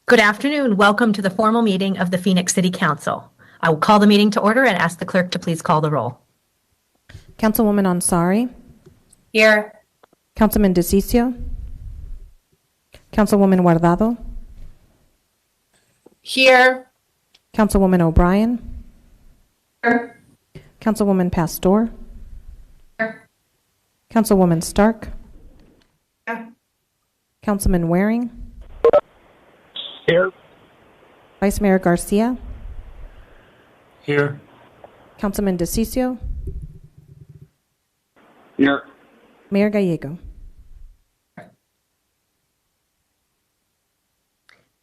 Good afternoon. Welcome to the formal meeting of the Phoenix City Council. I will call the meeting to order and ask the clerk to please call the roll. Councilwoman Ansari. Here. Councilman DeCiccio. Councilwoman Guardado. Here. Councilwoman O'Brien. Here. Councilwoman Pastor. Here. Councilwoman Stark. Here. Councilman Waring. Here. Vice Mayor Garcia. Here. Councilman DeCiccio. Here. Mayor Gallego.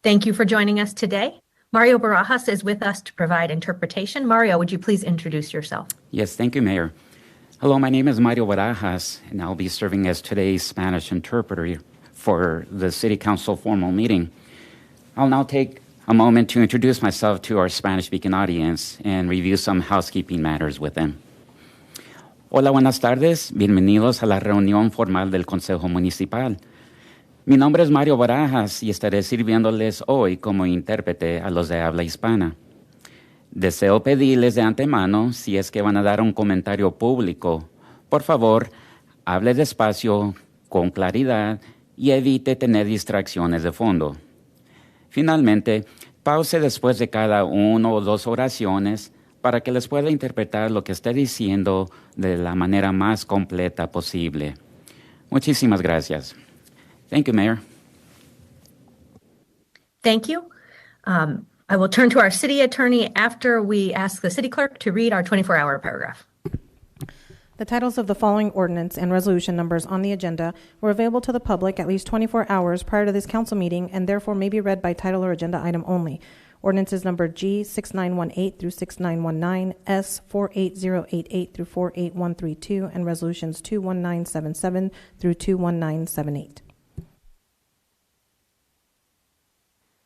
Thank you for joining us today. Mario Barajas is with us to provide interpretation. Mario, would you please introduce yourself? Yes, thank you, Mayor. Hello, my name is Mario Barajas, and I'll be serving as today's Spanish interpreter for the City Council formal meeting. I'll now take a moment to introduce myself to our Spanish-speaking audience and review some housekeeping matters with them. Hola, buenas tardes. Bienvenidos a la reunión formal del Consejo Municipal. Mi nombre es Mario Barajas y estaré sirviéndoles hoy como intérprete a los de habla hispana. Deseo pedirles de antemano, si es que van a dar un comentario público, por favor, hable despacio, con claridad y evite tener distracciones de fondo. Finalmente, pause después de cada uno o dos oraciones para que les pueda interpretar lo que esté diciendo de la manera más completa posible. Muchísimas gracias. Thank you, Mayor. Thank you. I will turn to our city attorney after we ask the city clerk to read our 24-hour paragraph. The titles of the following ordinance and resolution numbers on the agenda were available to the public at least 24 hours prior to this council meeting and therefore may be read by title or agenda item only. Ordinances number G6918 through 6919, S48088 through 48132, and resolutions 21977 through 21978.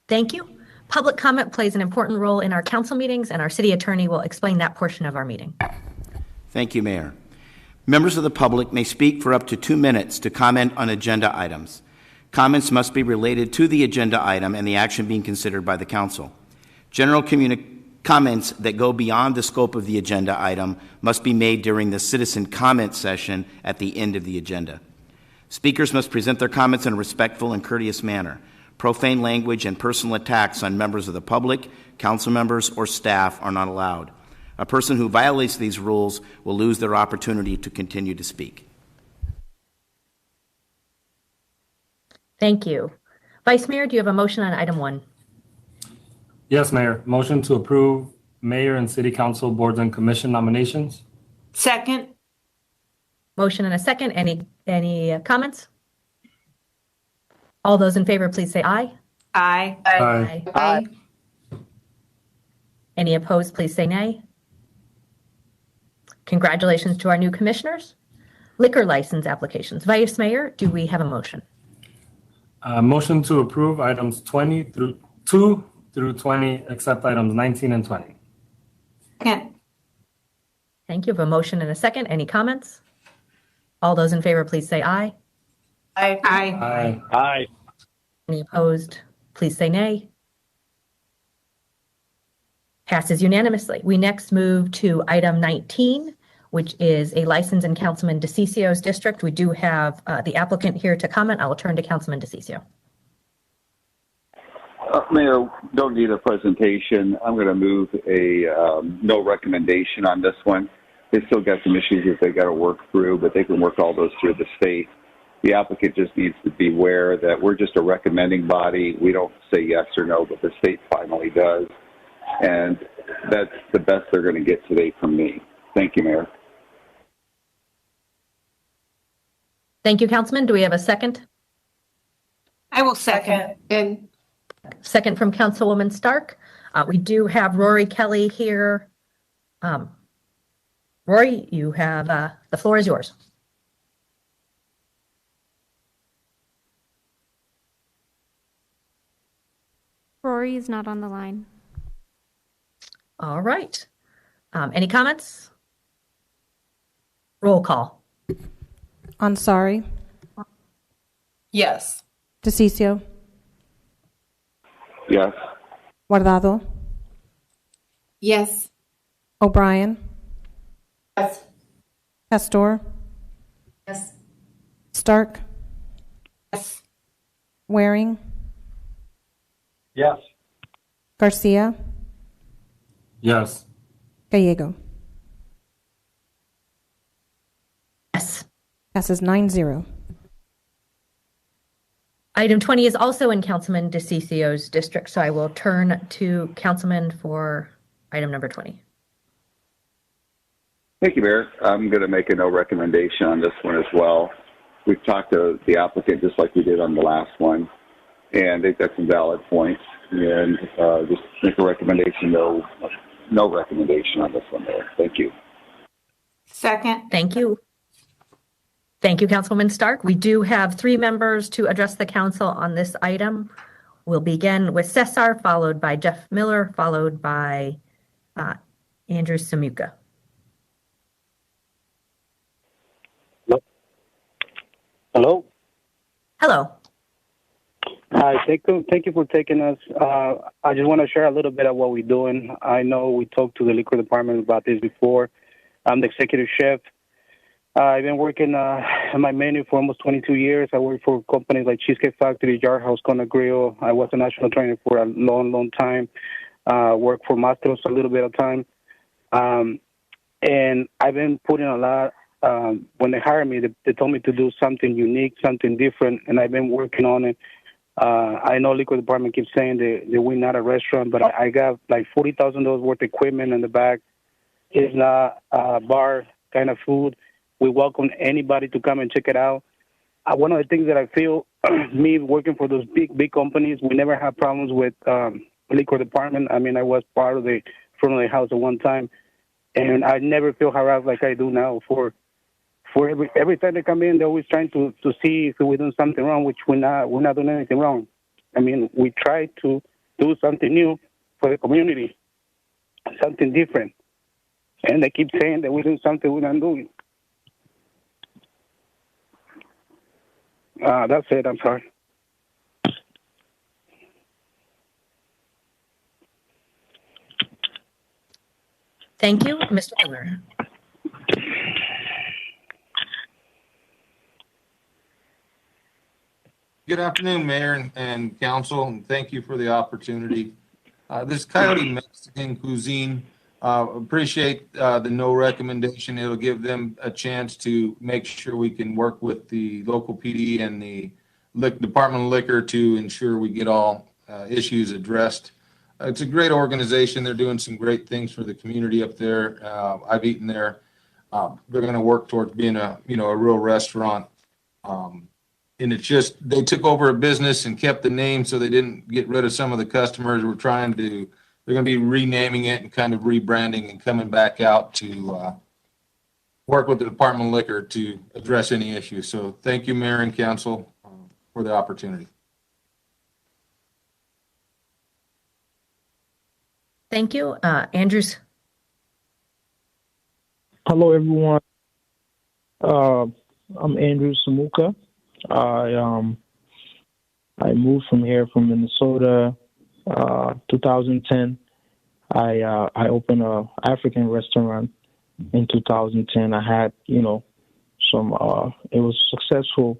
Thank you. Public comment plays an important role in our council meetings, and our city attorney will explain that portion of our meeting. Thank you, Mayor. Members of the public may speak for up to 2 minutes to comment on agenda items. Comments must be related to the agenda item and the action being considered by the council. General comments that go beyond the scope of the agenda item must be made during the citizen comment session at the end of the agenda. Speakers must present their comments in a respectful and courteous manner. Profane language and personal attacks on members of the public, council members, or staff are not allowed. A person who violates these rules will lose their opportunity to continue to speak. Thank you. Vice Mayor, do you have a motion on item 1? Yes, Mayor. Motion to approve mayor and city council boards and commission nominations. Second. Motion and a second. Any comments? All those in favor, please say aye. Aye. Aye. Aye. Any opposed, please say nay. Congratulations to our new commissioners. Liquor license applications. Vice Mayor, do we have a motion? Motion to approve items 2 through 20, except items 19 and 20. Second. Thank you. We have a motion and a second. Any comments? All those in favor, please say aye. Aye. Aye. Aye. Aye. Any opposed, please say nay. Passes unanimously. We next move to item 19, which is a license in Councilman DeCiccio's district. We do have the applicant here to comment. I will turn to Councilman DeCiccio. Mayor, don't need a presentation. I'm going to move a no recommendation on this one. They still got some issues that they got to work through, but they can work all those through the state. The applicant just needs to be aware that we're just a recommending body. We don't say yes or no, but the state finally does. And that's the best they're going to get today from me. Thank you, Mayor. Thank you, Councilman. Do we have a second? I will second. Second from Councilwoman Stark. We do have Rory Kelly here. Rory, you have the floor is yours. Rory is not on the line. All right. Any comments? Roll call. Ansari. Yes. DeCiccio. Yes. Guardado, Yes. O'Brien, Yes. Pastor, Yes. Stark, Yes. Waring, Yes. Garcia, Yes. Gallego. Yes. Passes 9-0. Item 20 is also in Councilman DeCicio's district, so I will turn to Councilman for item number 20. Thank you, Mayor. I'm going to make a no recommendation on this one as well. We've talked to the applicant just like we did on the last one, and they've got some valid points. And just make a recommendation, no recommendation on this one there. Thank you. Second. Thank you. Thank you, Councilwoman Stark. We do have 3 members to address the council on this item. We'll begin with Cesar, followed by Jeff Miller, followed by Andrew Samuka. Hello. Hello. Hi. Thank you for taking us. I just want to share a little bit of what we're doing. I know we talked to the liquor department about this before. I'm the executive chef. I've been working on my menu for almost 22 years. I worked for companies like Cheesecake Factory, Jar House, Kona Grill. I was a national trainer for a long time. Worked for Masters a little bit of time. And I've been putting a lot. When they hired me, they told me to do something unique, something different, and I've been working on it. I know liquor department keeps saying that we're not a restaurant, but I got like $40,000 worth of equipment in the back. It's not a bar kind of food. We welcome anybody to come and check it out. One of the things that I feel, me working for those big companies, we never have problems with liquor department. I mean, I was part of the front of the house at one time, and I never feel harassed like I do now. For every time they come in, they're always trying to see if we're doing something wrong, which we're not doing anything wrong. I mean, we try to do something new for the community, something different, and they keep saying that we're doing something we're not doing. That's it. I'm sorry. Thank you, Mr. Miller. Good afternoon, Mayor and Council, and thank you for the opportunity. This Coyote Mexican Cuisine, appreciate the no recommendation. It'll give them a chance to make sure we can work with the local PD and the Department of Liquor to ensure we get all issues addressed. It's a great organization. They're doing some great things for the community up there. I've eaten there. They're going to work towards being a real restaurant. And it's just, they took over a business and kept the name so they didn't get rid of some of the customers. They're going to be renaming it and kind of rebranding and coming back out to work with the Department of Liquor to address any issues. So thank you, Mayor and Council, for the opportunity. Thank you. Andrews. Hello, everyone. I'm Andrew Samuka. I moved from here from Minnesota, 2010. I opened a African restaurant in 2010. I had, some, it was successful,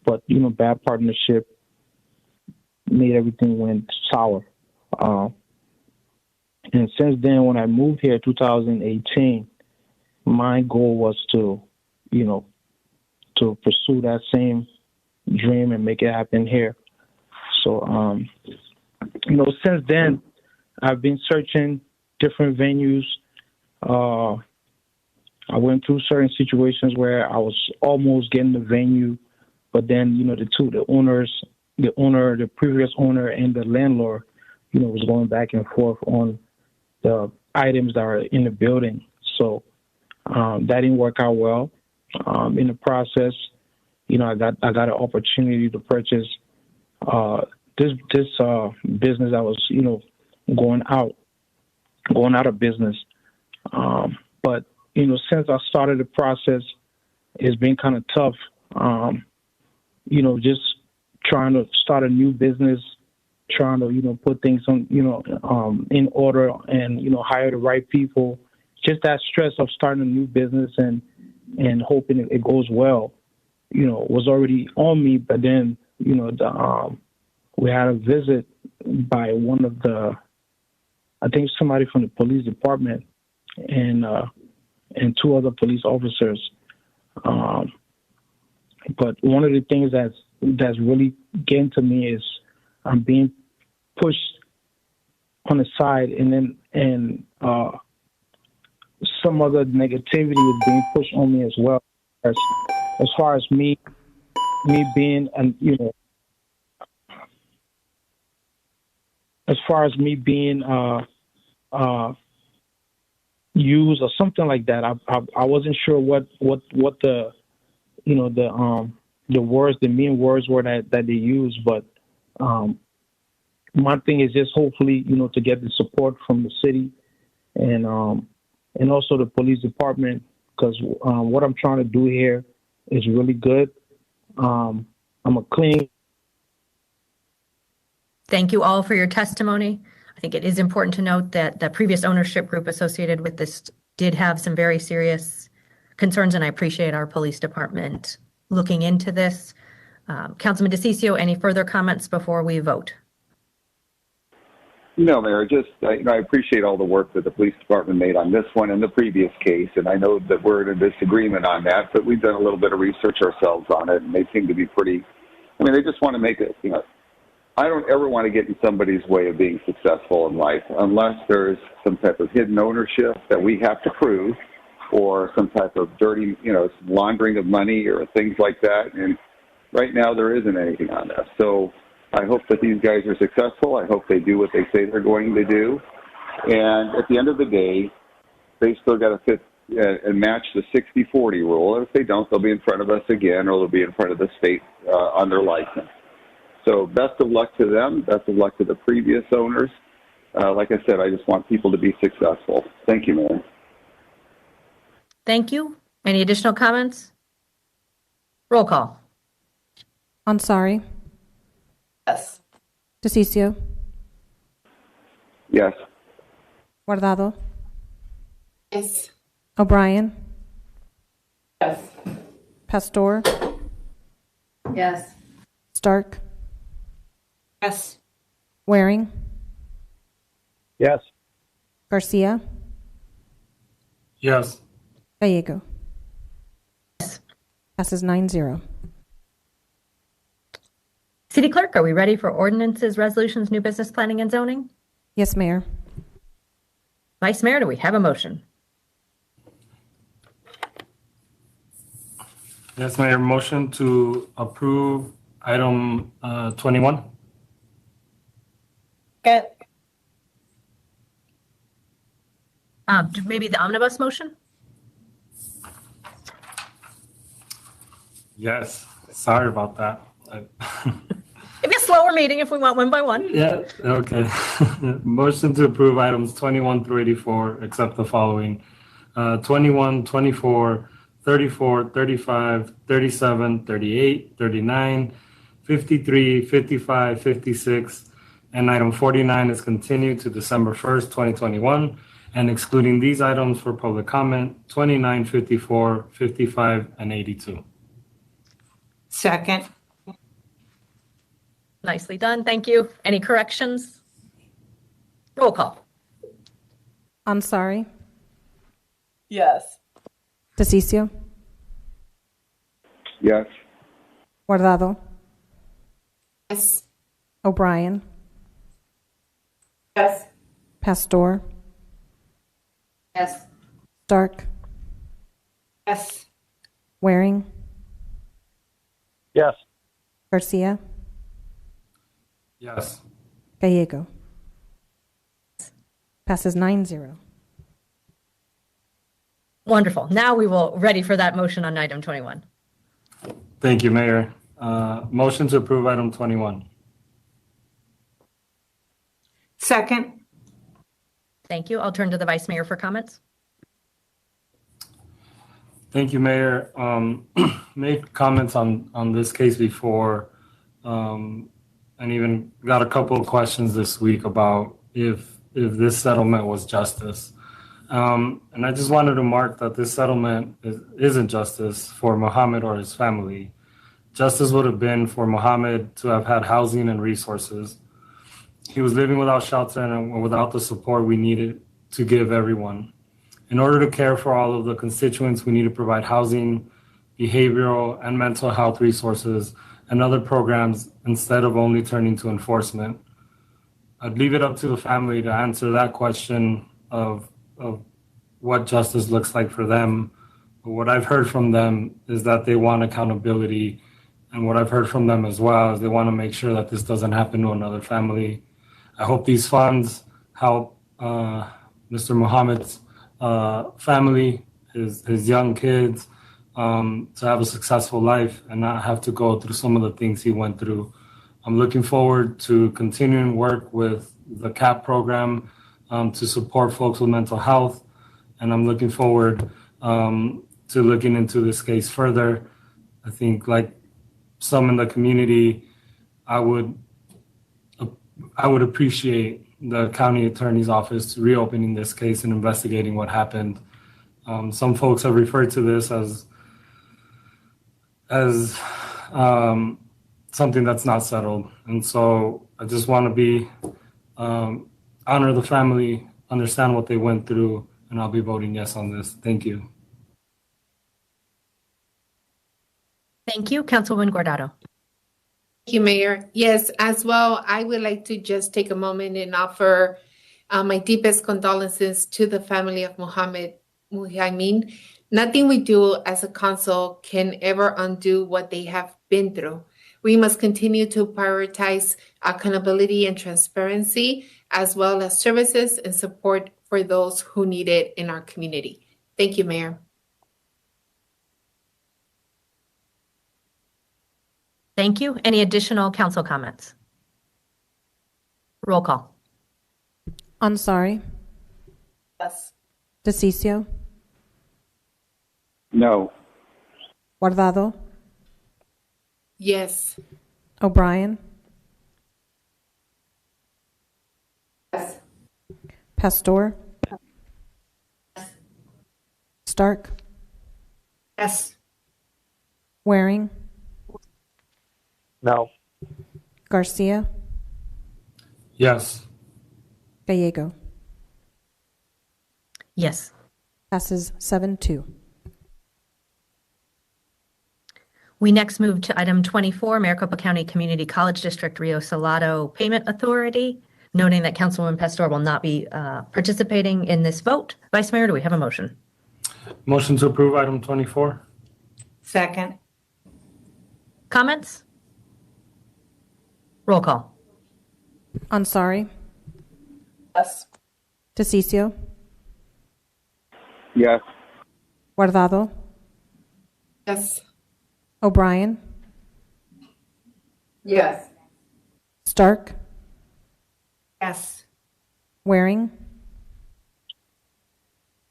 but, bad partnership made everything went sour. And since then, when I moved here, 2018, my goal was to pursue that same dream and make it happen here. So, since then, I've been searching different venues. I went through certain situations where I was almost getting the venue, but then, the previous owner and the landlord, was going back and forth on the items that are in the building. So that didn't work out well. In the process, I got an opportunity to purchase this business that was, going out of business. But since I started the process, it's been kind of tough. Just trying to start a new business trying to, put things on, in order and, hire the right people. Just that stress of starting a new business and hoping it goes well, was already on me. But then, we had a visit by one of I think somebody from the police department and two other police officers. But one of the things that's really getting to me is I'm being pushed on the side, and some other negativity is being pushed on me as well. As far as me being, as far as me being used or something like that. I wasn't sure what the the words, the mean words were that they used, but my thing is just hopefully to get the support from the city and also the police department, because what I'm trying to do here is really good. I'm a clean. Thank you all for your testimony. I think it is important to note that the previous ownership group associated with this did have some very serious concerns, and I appreciate our police department looking into this. Councilman DeCiccio, any further comments before we vote? No, Mayor, just, I appreciate all the work that the police department made on this one and the previous case, and I know that we're in a disagreement on that, but we've done a little bit of research ourselves on it, and they seem to be pretty, they just want to make it, I don't ever want to get in somebody's way of being successful in life unless there's some type of hidden ownership that we have to prove, or some type of dirty, laundering of money or things like that. And right now there isn't anything on this. So I hope that these guys are successful. I hope they do what they say they're going to do. And at the end of the day, they still got to fit and match the 60-40 rule. And if they don't, they'll be in front of us again, or they'll be in front of the state on their license. So best of luck to them. Best of luck to the previous owners. Like I said, I just want people to be successful. Thank you, Mayor. Thank you. Any additional comments? Roll call. Ansari. Yes. DeCiccio. Yes. Guardado. Yes. O'Brien. Yes. Pastor. Yes. Stark. Yes. Waring. Yes. Garcia. Yes. Gallego. Yes. Passes 9-0. City Clerk, are we ready for ordinances, resolutions, new business planning and zoning? Yes, Mayor. Vice Mayor, do we have a motion? Yes, Mayor. Motion to approve item 21. Good. Maybe the omnibus motion? Yes. Sorry about that. Maybe a slower meeting if we want one by one. Yeah, okay. Motion to approve items 21 through 84, except the following. 21, 24, 34, 35, 37, 38, 39, 53, 55, 56, and item 49 is continued to December 1st, 2021, and excluding these items for public comment, 29, 54, 55, and 82. Second. Nicely done. Thank you. Any corrections? Roll call. Ansari. Yes. DeCiccio. Yes. Guardado. Yes. O'Brien. Yes. Pastor. Yes. Stark. Yes. Waring. Yes. Garcia. Yes. Gallego. Passes 9-0. Wonderful. Now we will ready for that motion on item 21. Thank you, Mayor. Motion to approve item 21. Second. Thank you. I'll turn to the Vice Mayor for comments. Thank you, Mayor. Made comments on this case before, and even got a couple of questions this week about if this settlement was justice. And I just wanted to mark that this settlement isn't justice for Mohammed or his family. Justice would have been for Mohammed to have had housing and resources. He was living without shelter and without the support we needed to give everyone. In order to care for all of the constituents, we need to provide housing, behavioral, and mental health resources and other programs instead of only turning to enforcement. I'd leave it up to the family to answer that question of what justice looks like for them. But what I've heard from them is that they want accountability. And what I've heard from them as well is they want to make sure that this doesn't happen to another family. I hope these funds help Mr. Mohammed's family, his young kids, to have a successful life and not have to go through some of the things he went through. I'm looking forward to continuing work with the CAP program to support folks with mental health. And I'm looking forward to looking into this case further. I think, like some in the community, I would appreciate the county attorney's office reopening this case and investigating what happened. Some folks have referred to this as something that's not settled. And so I just want to be, honor the family, understand what they went through, and I'll be voting yes on this. Thank you. Thank you. Councilwoman Guardado. Thank you, Mayor. Yes, as well, I would like to just take a moment and offer my deepest condolences to the family of Mohammed Muhaimin. Nothing we do as a council can ever undo what they have been through. We must continue to prioritize accountability and transparency, as well as services and support for those who need it in our community. Thank you, Mayor. Thank you. Any additional council comments? Roll call. Ansari, Yes. DeCiccio, No. Guardado, Yes. O'Brien, Yes. Pastor, Stark, Yes. Waring, No. Garcia, Yes. Gallego. Yes. Passes 7-2. We next move to item 24, Maricopa County Community College District Rio Salado Payment Authority, noting that Councilwoman Pastor will not be participating in this vote. Vice Mayor, do we have a motion? Motion to approve item 24. Second. Comments? Roll call. Ansari, Yes. DeCiccio, Yes. Guardado, Yes. O'Brien, Yes. Stark, Yes. Waring,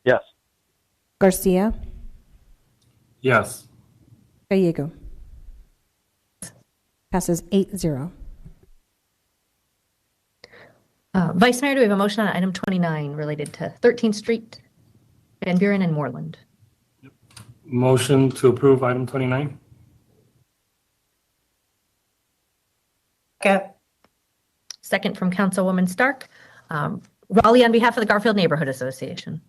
Yes. Garcia, Yes. Gallego. Passes 8-0. Vice Mayor, do we have a motion on item 29 related to 13th Street, Van Buren, and Moreland? Motion to approve item 29. Okay. Second from Councilwoman Stark. Raleigh on behalf of the Garfield Neighborhood Association.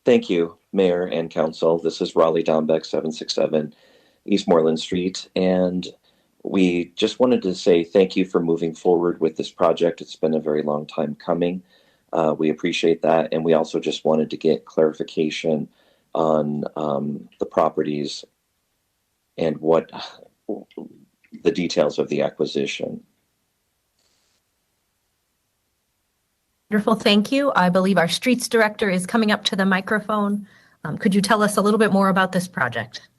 Thank you, Mayor and Council. This is Raleigh Dombeck, 767 East Moreland Street. And we just wanted to say thank you for moving forward with this project. It's been a very long time coming. We appreciate that. And we also just wanted to get clarification on the properties and what the details of the acquisition. Wonderful, thank you. I believe our streets director is coming up to the microphone. Could you tell us a little bit more about this project?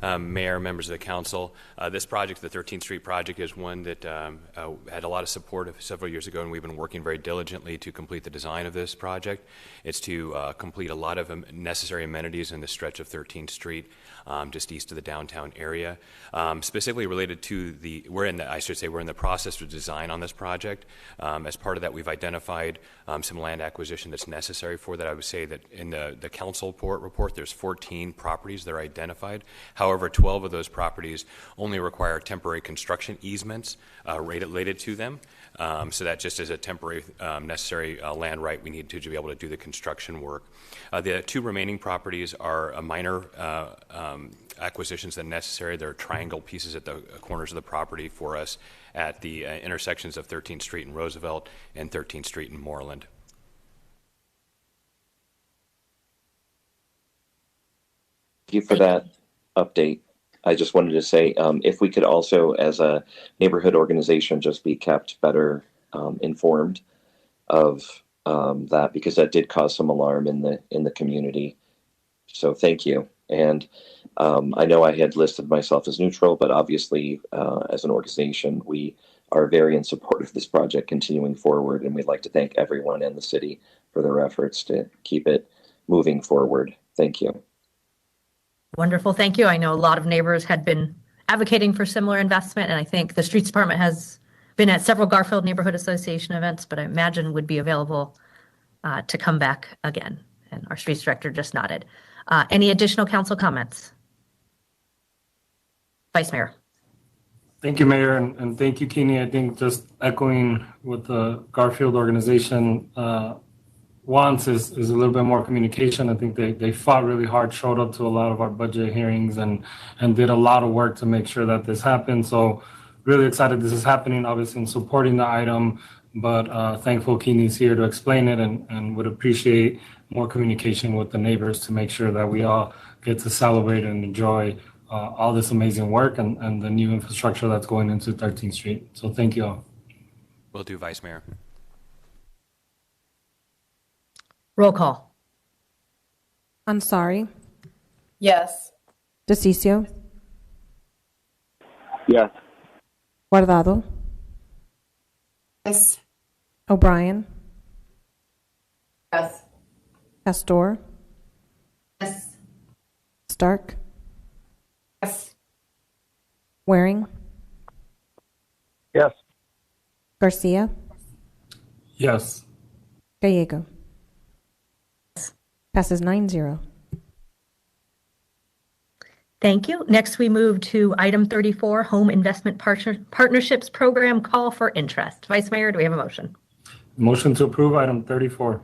Mayor, members of the council. This project, the 13th Street project, is one that had a lot of support several years ago, and we've been working very diligently to complete the design of this project. It's to complete a lot of necessary amenities in the stretch of 13th Street, just east of the downtown area. Specifically related to we're in the process of design on this project. As part of that, we've identified some land acquisition that's necessary for that. I would say that in the council report, there's 14 properties that are identified. However, 12 of those properties only require temporary construction easements related to them. So that just is a temporary necessary land right we need to be able to do the construction work. The 2 remaining properties are minor acquisitions that are necessary. They're triangle pieces at the corners of the property for us at the intersections of 13th Street and Roosevelt and 13th Street and Moreland. Thank you for that update. I just wanted to say if we could also, as a neighborhood organization, just be kept better informed of that, because that did cause some alarm in the community. So thank you. And I know I had listed myself as neutral, but obviously as an organization, we are very in support of this project continuing forward, and we'd like to thank everyone in the city for their efforts to keep it moving forward. Thank you. Wonderful. Thank you. I know a lot of neighbors had been advocating for similar investment, and I think the Streets Department has been at several Garfield Neighborhood Association events, but I imagine would be available to come back again. And our Streets Director just nodded. Any additional council comments? Vice Mayor. Thank you, Mayor, and thank you, Keeney. I think just echoing what the Garfield organization wants is a little bit more communication. I think they fought really hard, showed up to a lot of our budget hearings and did a lot of work to make sure that this happened. So really excited this is happening, obviously in supporting the item, but thankful Keeney's here to explain it and would appreciate more communication with the neighbors to make sure that we all get to celebrate and enjoy all this amazing work and the new infrastructure that's going into 13th Street. So thank you all. Will do, Vice Mayor. Roll call. Ansari, Yes. DeCiccio, Yes. Guardado, Yes. O'Brien, Yes. Pastor, Yes. Stark, Yes. Waring, Yes. Garcia, Yes. Gallego. Passes 9-0. Thank you. Next, we move to item 34, Home Investment Partnerships Program Call for Interest. Vice Mayor, do we have a motion? Motion to approve item 34.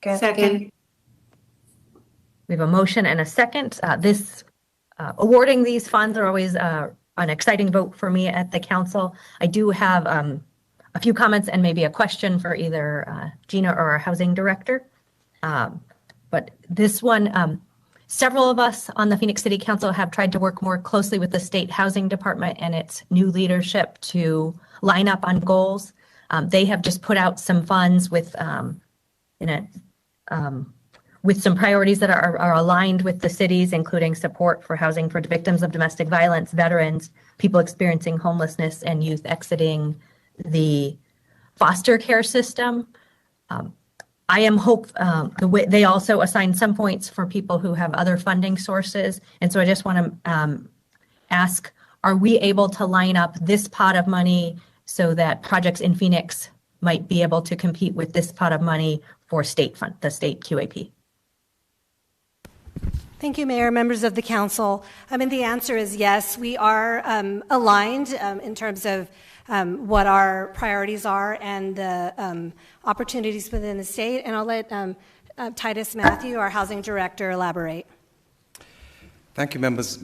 Second. We have a motion and a second. Awarding these funds are always an exciting vote for me at the council. I do have a few comments and maybe a question for either Gina or our housing director. But this one, several of us on the Phoenix City Council have tried to work more closely with the state housing department and its new leadership to line up on goals. They have just put out some funds with some priorities that are aligned with the cities, including support for housing for victims of domestic violence, veterans, people experiencing homelessness, and youth exiting the foster care system. I am they also assign some points for people who have other funding sources. And so I just want to ask, are we able to line up this pot of money so that projects in Phoenix might be able to compete with this pot of money for the state QAP? Thank you, Mayor, members of the council. The answer is yes. We are aligned in terms of what our priorities are and the opportunities within the state. And I'll let Titus Matthew, our housing director, elaborate. Thank you, members,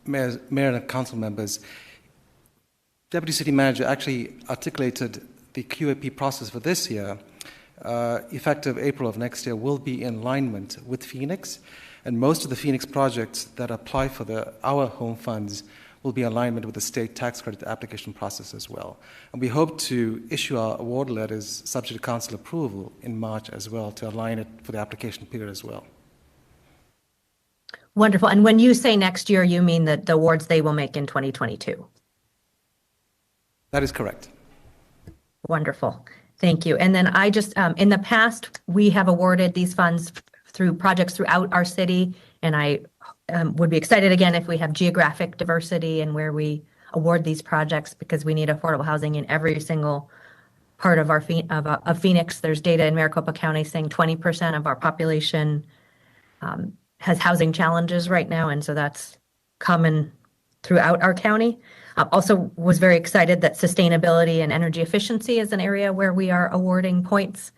Mayor and council members. Deputy City Manager actually articulated the QAP process for this year, effective April of next year, will be in alignment with Phoenix. And most of the Phoenix projects that apply for our home funds will be in alignment with the state tax credit application process as well. And we hope to issue our award letters subject to council approval in March as well to align it for the application period as well. Wonderful. And when you say next year, you mean the awards they will make in 2022? That is correct. Wonderful. Thank you. And then I just, in the past, we have awarded these funds through projects throughout our city. And I would be excited again if we have geographic diversity in where we award these projects, because we need affordable housing in every single part of our of Phoenix. There's data in Maricopa County saying 20% of our population has housing challenges right now. And so that's common throughout our county. Also was very excited that sustainability and energy efficiency is an area where we are awarding points.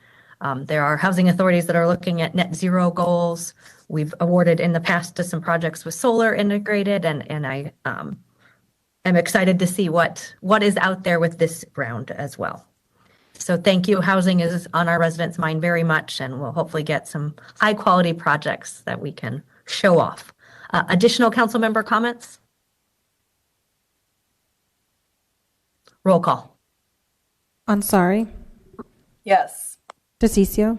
There are housing authorities that are looking at net zero goals. We've awarded in the past to some projects with solar integrated, and I am excited to see what is out there with this round as well. So thank you. Housing is on our residents' mind very much, and we'll hopefully get some high quality projects that we can show off. Additional council member comments? Roll call. Ansari, Yes. DeCiccio,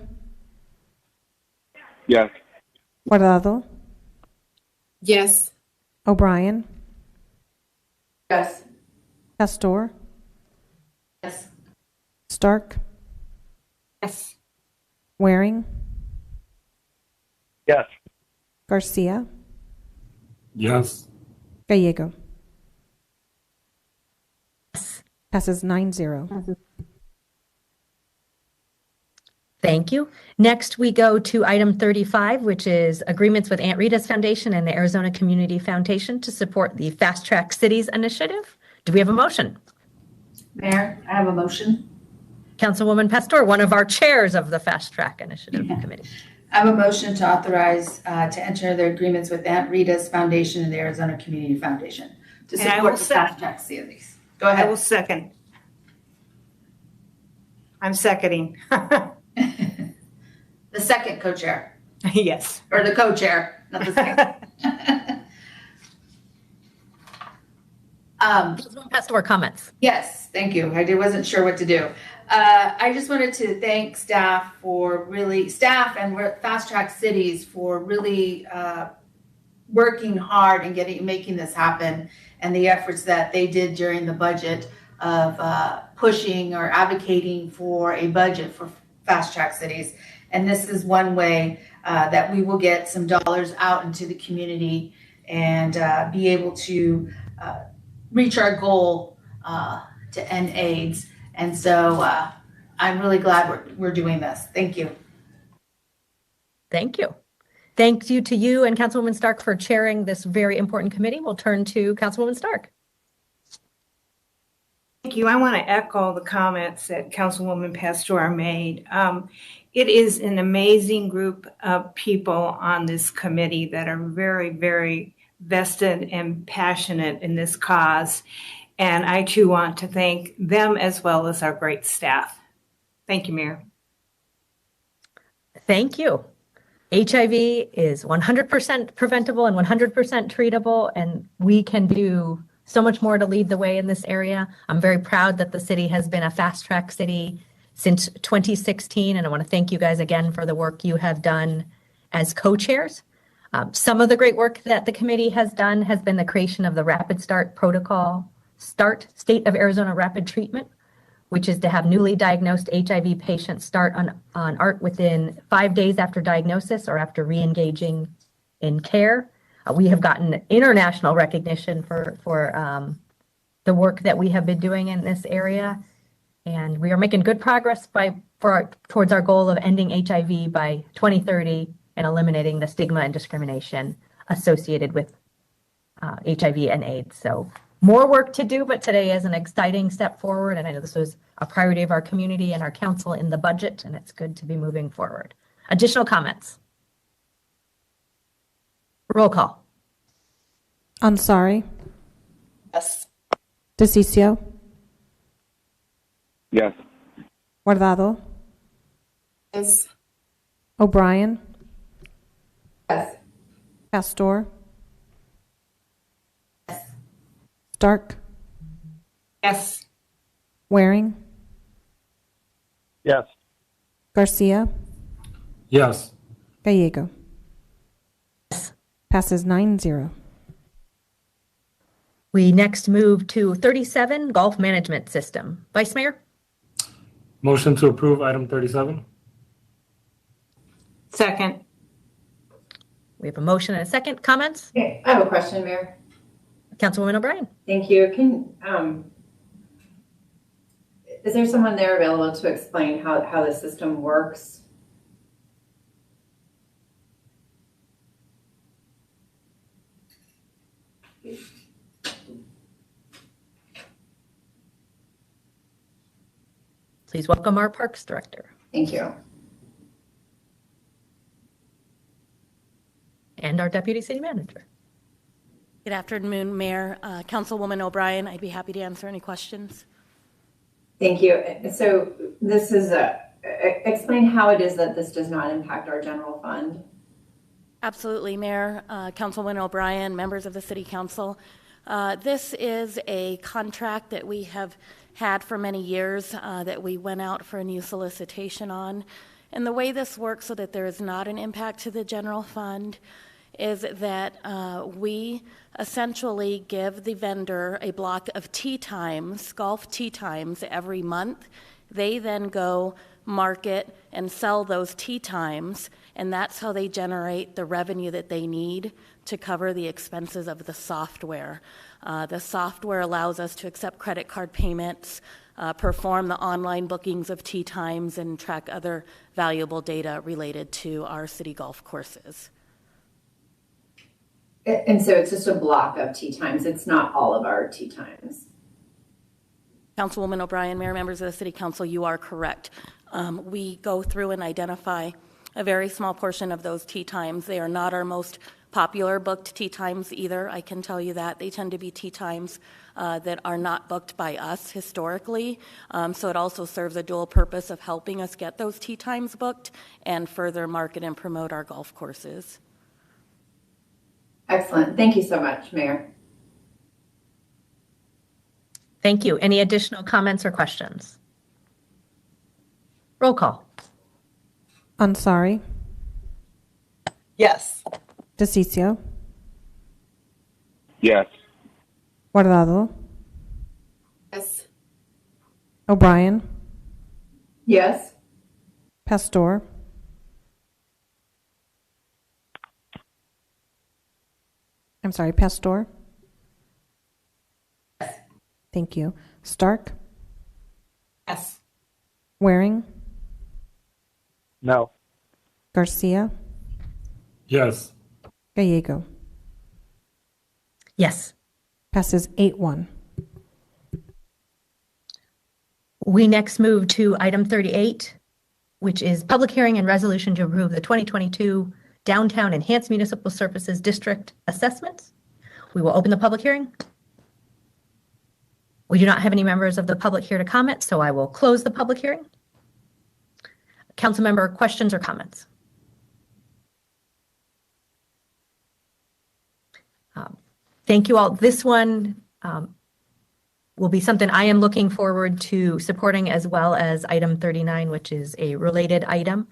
Yes. Guardado, Yes. O'Brien, Yes. Pastor, Yes. Stark, Yes. Waring, Yes. Garcia, Yes. Gallego. Passes 9-0. Thank you. Next, we go to item 35, which is agreements with Aunt Rita's Foundation and the Arizona Community Foundation to support the Fast Track Cities initiative. Do we have a motion? Mayor, I have a motion. Councilwoman Pastor, one of our chairs of the Fast Track Initiative Committee. I have a motion to authorize to enter the agreements with Aunt Rita's Foundation and the Arizona Community Foundation to And I support will the second. Fast Track Cities. Go I ahead. will second. I'm seconding. The second co-chair, Yes. or the co-chair, not the second. Councilwoman Pastor, comments. Yes, thank you. I wasn't sure what to do. I just wanted to thank staff and Fast Track Cities for really working hard and making this happen, and the efforts that they did during the budget of pushing or advocating for a budget for Fast Track Cities. And this is one way that we will get some dollars out into the community and be able to reach our goal to end AIDS. And so I'm really glad we're doing this. Thank you. Thank you. Thank you to you and Councilwoman Stark for chairing this very important committee. We'll turn to Councilwoman Stark. Thank you. I want to echo the comments that Councilwoman Pastor made. It is an amazing group of people on this committee that are very, very vested and passionate in this cause. And I too want to thank them as well as our great staff. Thank you, Mayor. Thank you. HIV is 100% preventable and 100% treatable, and we can do so much more to lead the way in this area. I'm very proud that the city has been a fast track city since 2016, and I want to thank you guys again for the work you have done as co-chairs. Some of the great work that the committee has done has been the creation of the Rapid Start Protocol, State of Arizona Rapid Treatment, which is to have newly diagnosed HIV patients start on ART within 5 days after diagnosis or after re-engaging in care. We have gotten international recognition for the work that we have been doing in this area, and we are making good progress towards our goal of ending HIV by 2030 and eliminating the stigma and discrimination associated with HIV and AIDS. So more work to do, but today is an exciting step forward, and I know this was a priority of our community and our council in the budget, and it's good to be moving forward. Additional comments? Roll call. Ansari, Yes. DeCiccio, Yes. Guardado, Yes. O'Brien, Yes. Pastor, Stark, Yes. Waring, Yes. Garcia, Yes. Gallego. Passes 9-0. We next move to 37, Golf Management System. Vice Mayor? Motion to approve item 37. Second. We have a motion and a second. Comments? Okay, I have a question, Mayor. Councilwoman O'Brien. Thank you. Is there someone there available to explain how the system works? Please welcome our Parks Director. Thank you. And our Deputy City Manager. Good afternoon, Mayor. Councilwoman O'Brien, I'd be happy to answer any questions. Thank you. So this is explain how it is that this does not impact our general fund. Absolutely, Mayor, Councilwoman O'Brien, members of the City Council. This is a contract that we have had for many years that we went out for a new solicitation on. And the way this works so that there is not an impact to the general fund is that we essentially give the vendor a block of tee times, golf tee times every month. They then go market and sell those tee times, and that's how they generate the revenue that they need to cover the expenses of the software. The software allows us to accept credit card payments, perform the online bookings of tee times, and track other valuable data related to our city golf courses. And so it's just a block of tee times. It's not all of our tee times. Councilwoman O'Brien, Mayor, members of the City Council, you are correct. We go through and identify a very small portion of those tee times. They are not our most popular booked tee times either, I can tell you that. They tend to be tee times that are not booked by us historically. So it also serves a dual purpose of helping us get those tee times booked and further market and promote our golf courses. Excellent. Thank you so much, Mayor. Thank you. Any additional comments or questions? Roll call. Ansari. Yes. DeCiccio. Yes. Guardado. Yes. O'Brien. Yes. Pastor. I'm sorry, Pastor. Yes. Thank you. Stark. Yes. Waring. No. Garcia. Yes. Gallego. Yes. Passes 8-1. We next move to item 38, which is public hearing and resolution to approve the 2022 Downtown Enhanced Municipal Services District assessments. We will open the public hearing. We do not have any members of the public here to comment, so I will close the public hearing. Council member questions or comments? Thank you all. This one will be something I am looking forward to supporting, as well as item 39, which is a related item.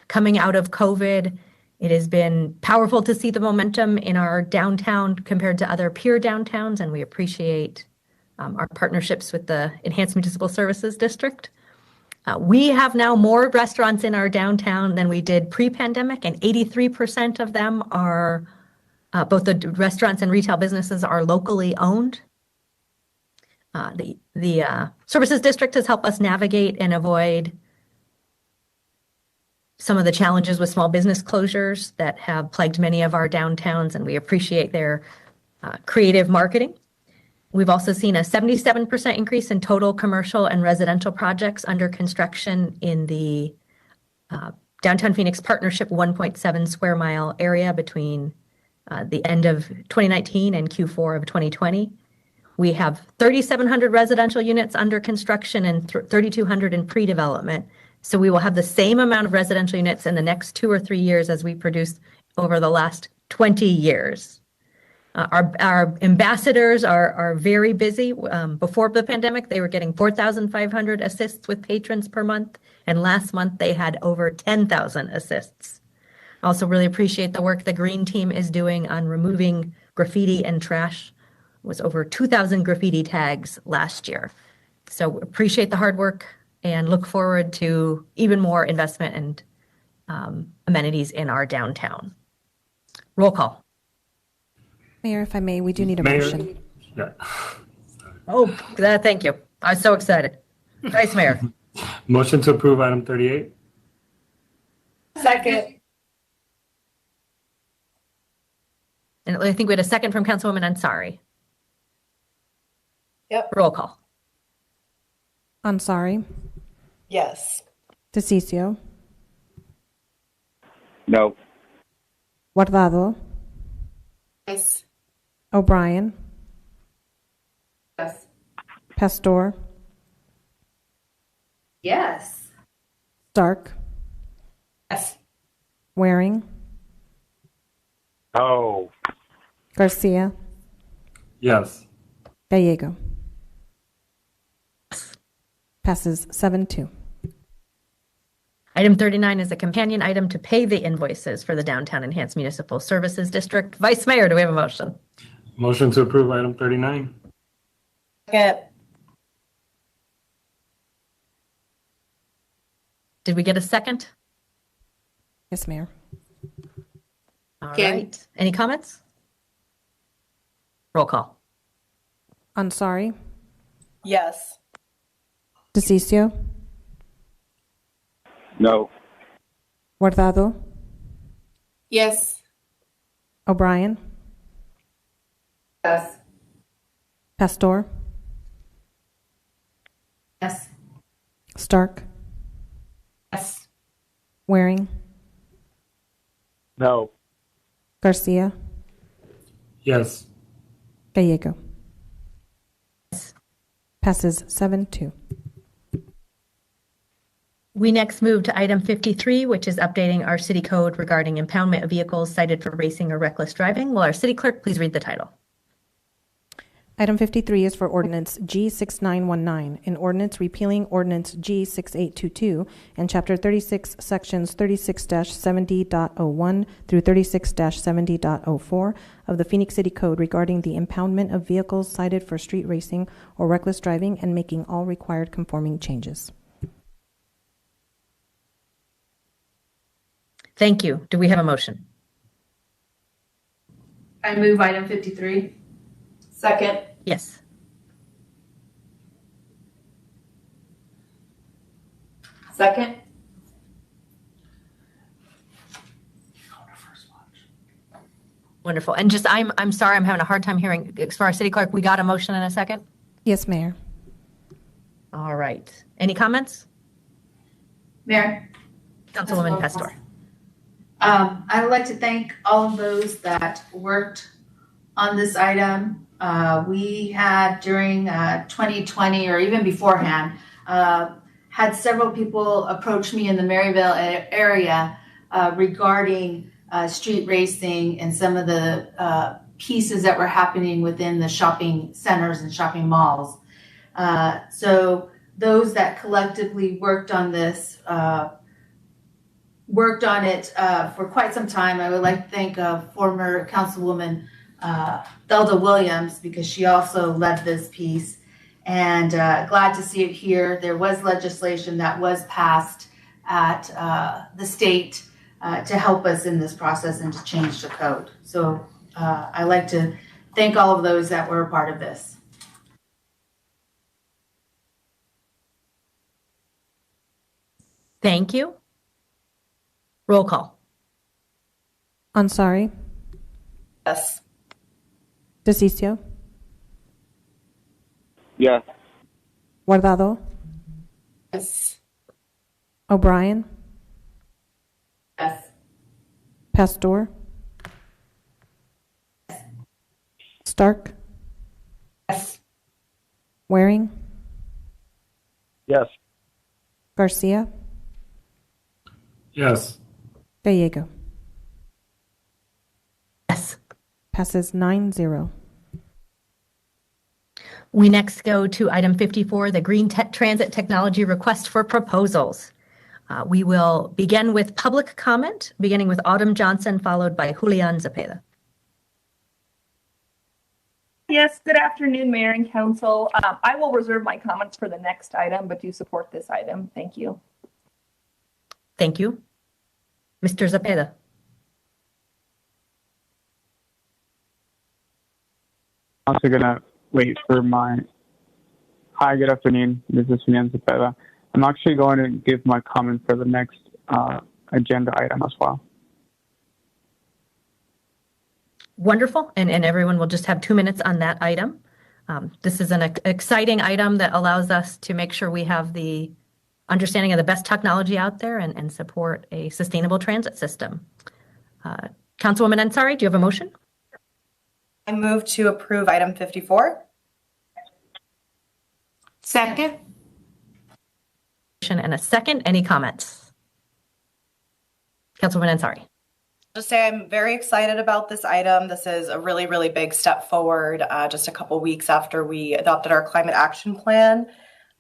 Coming out of COVID, it has been powerful to see the momentum in our downtown compared to other peer downtowns, and we appreciate our partnerships with the Enhanced Municipal Services District. We have now more restaurants in our downtown than we did pre-pandemic, and 83% of them are, both the restaurants and retail businesses are locally owned. The Services District has helped us navigate and avoid some of the challenges with small business closures that have plagued many of our downtowns, and we appreciate their creative marketing. We've also seen a 77% increase in total commercial and residential projects under construction in the Downtown Phoenix Partnership 1.7 square mile area between the end of 2019 and Q4 of 2020. We have 3,700 residential units under construction and 3,200 in pre-development. So we will have the same amount of residential units in the next 2 or 3 years as we produced over the last 20 years. Our ambassadors are very busy. Before the pandemic, they were getting 4,500 assists with patrons per month, and last month they had over 10,000 assists. Also really appreciate the work the green team is doing on removing graffiti and trash. It was over 2,000 graffiti tags last year. So appreciate the hard work and look forward to even more investment and amenities in our downtown. Roll call. Mayor, if I may, we do need a Mayor. motion. Yeah. Oh, thank you. I was so excited. Vice Mayor. Motion to approve item 38. Second. And I think we had a second from Councilwoman Ansari. Yep. Roll call. Ansari, Yes. DeCiccio, No. Guardado, Yes. O'Brien, Yes. Pastor, Yes. Stark, Yes. Waring, No. Garcia, Yes. Gallego. Passes 7-2. Item 39 is a companion item to pay the invoices for the Downtown Enhanced Municipal Services District. Vice Mayor, do we have a motion? Motion to approve item 39. Second. Did we get a second? Yes, Mayor. All Okay. right. Any comments? Roll call. Ansari, Yes. DeCiccio, No. Guardado, Yes. O'Brien, Yes. Pastor, Yes. Stark, Yes. Waring, No. Garcia, Yes. Gallego. Passes 7-2. We next move to item 53, which is updating our city code regarding impoundment of vehicles cited for racing or reckless driving. Will our city clerk please read the title? Item 53 is for Ordinance G6919, an ordinance repealing Ordinance G6822 and Chapter 36, Sections 36-70.01 through 36-70.04 of the Phoenix City Code regarding the impoundment of vehicles cited for street racing or reckless driving and making all required conforming changes. Thank you. Do we have a motion? I move item 53. Second. Yes. Second. Wonderful. And just, I'm sorry, I'm having a hard time hearing. As far as city clerk, we got a motion in a second? Yes, Mayor. All right. Any comments? Mayor. Councilwoman Pastor. I would like to thank all of those that worked on this item. We had during 2020 or even beforehand, had several people approach me in the Maryville area regarding street racing and some of the pieces that were happening within the shopping centers and shopping malls. So those that collectively worked on this, worked on it for quite some time. I would like to thank former Councilwoman Delda Williams, because she also led this piece, and glad to see it here. There was legislation that was passed at the state to help us in this process and to change the code. So I'd like to thank all of those that were a part of this. Thank you. Roll call. Ansari, Yes. DeCiccio, Yes. Guardado, Yes. O'Brien, Yes. Pastor, Stark, Yes. Waring, Yes. Garcia, Yes. Gallego. Yes. Passes 9-0. We next go to item 54, the Green Transit Technology Request for Proposals. We will begin with public comment, beginning with Autumn Johnson, followed by Julian Zepeda. Yes, good afternoon, Mayor and Council. I will reserve my comments for the next item, but do support this item. Thank you. Thank you. Mr. Zepeda. I'm also gonna wait for my. Hi, good afternoon. This is Julian Zepeda. I'm actually going to give my comment for the next agenda item as well. Wonderful, and everyone will just have 2 minutes on that item. This is an exciting item that allows us to make sure we have the understanding of the best technology out there and support a sustainable transit system. Councilwoman Ansari, do you have a motion? I move to approve item 54. Second. And a second. Any comments? Councilwoman Ansari. Just say I'm very excited about this item. This is a really, really big step forward just a couple weeks after we adopted our climate action plan.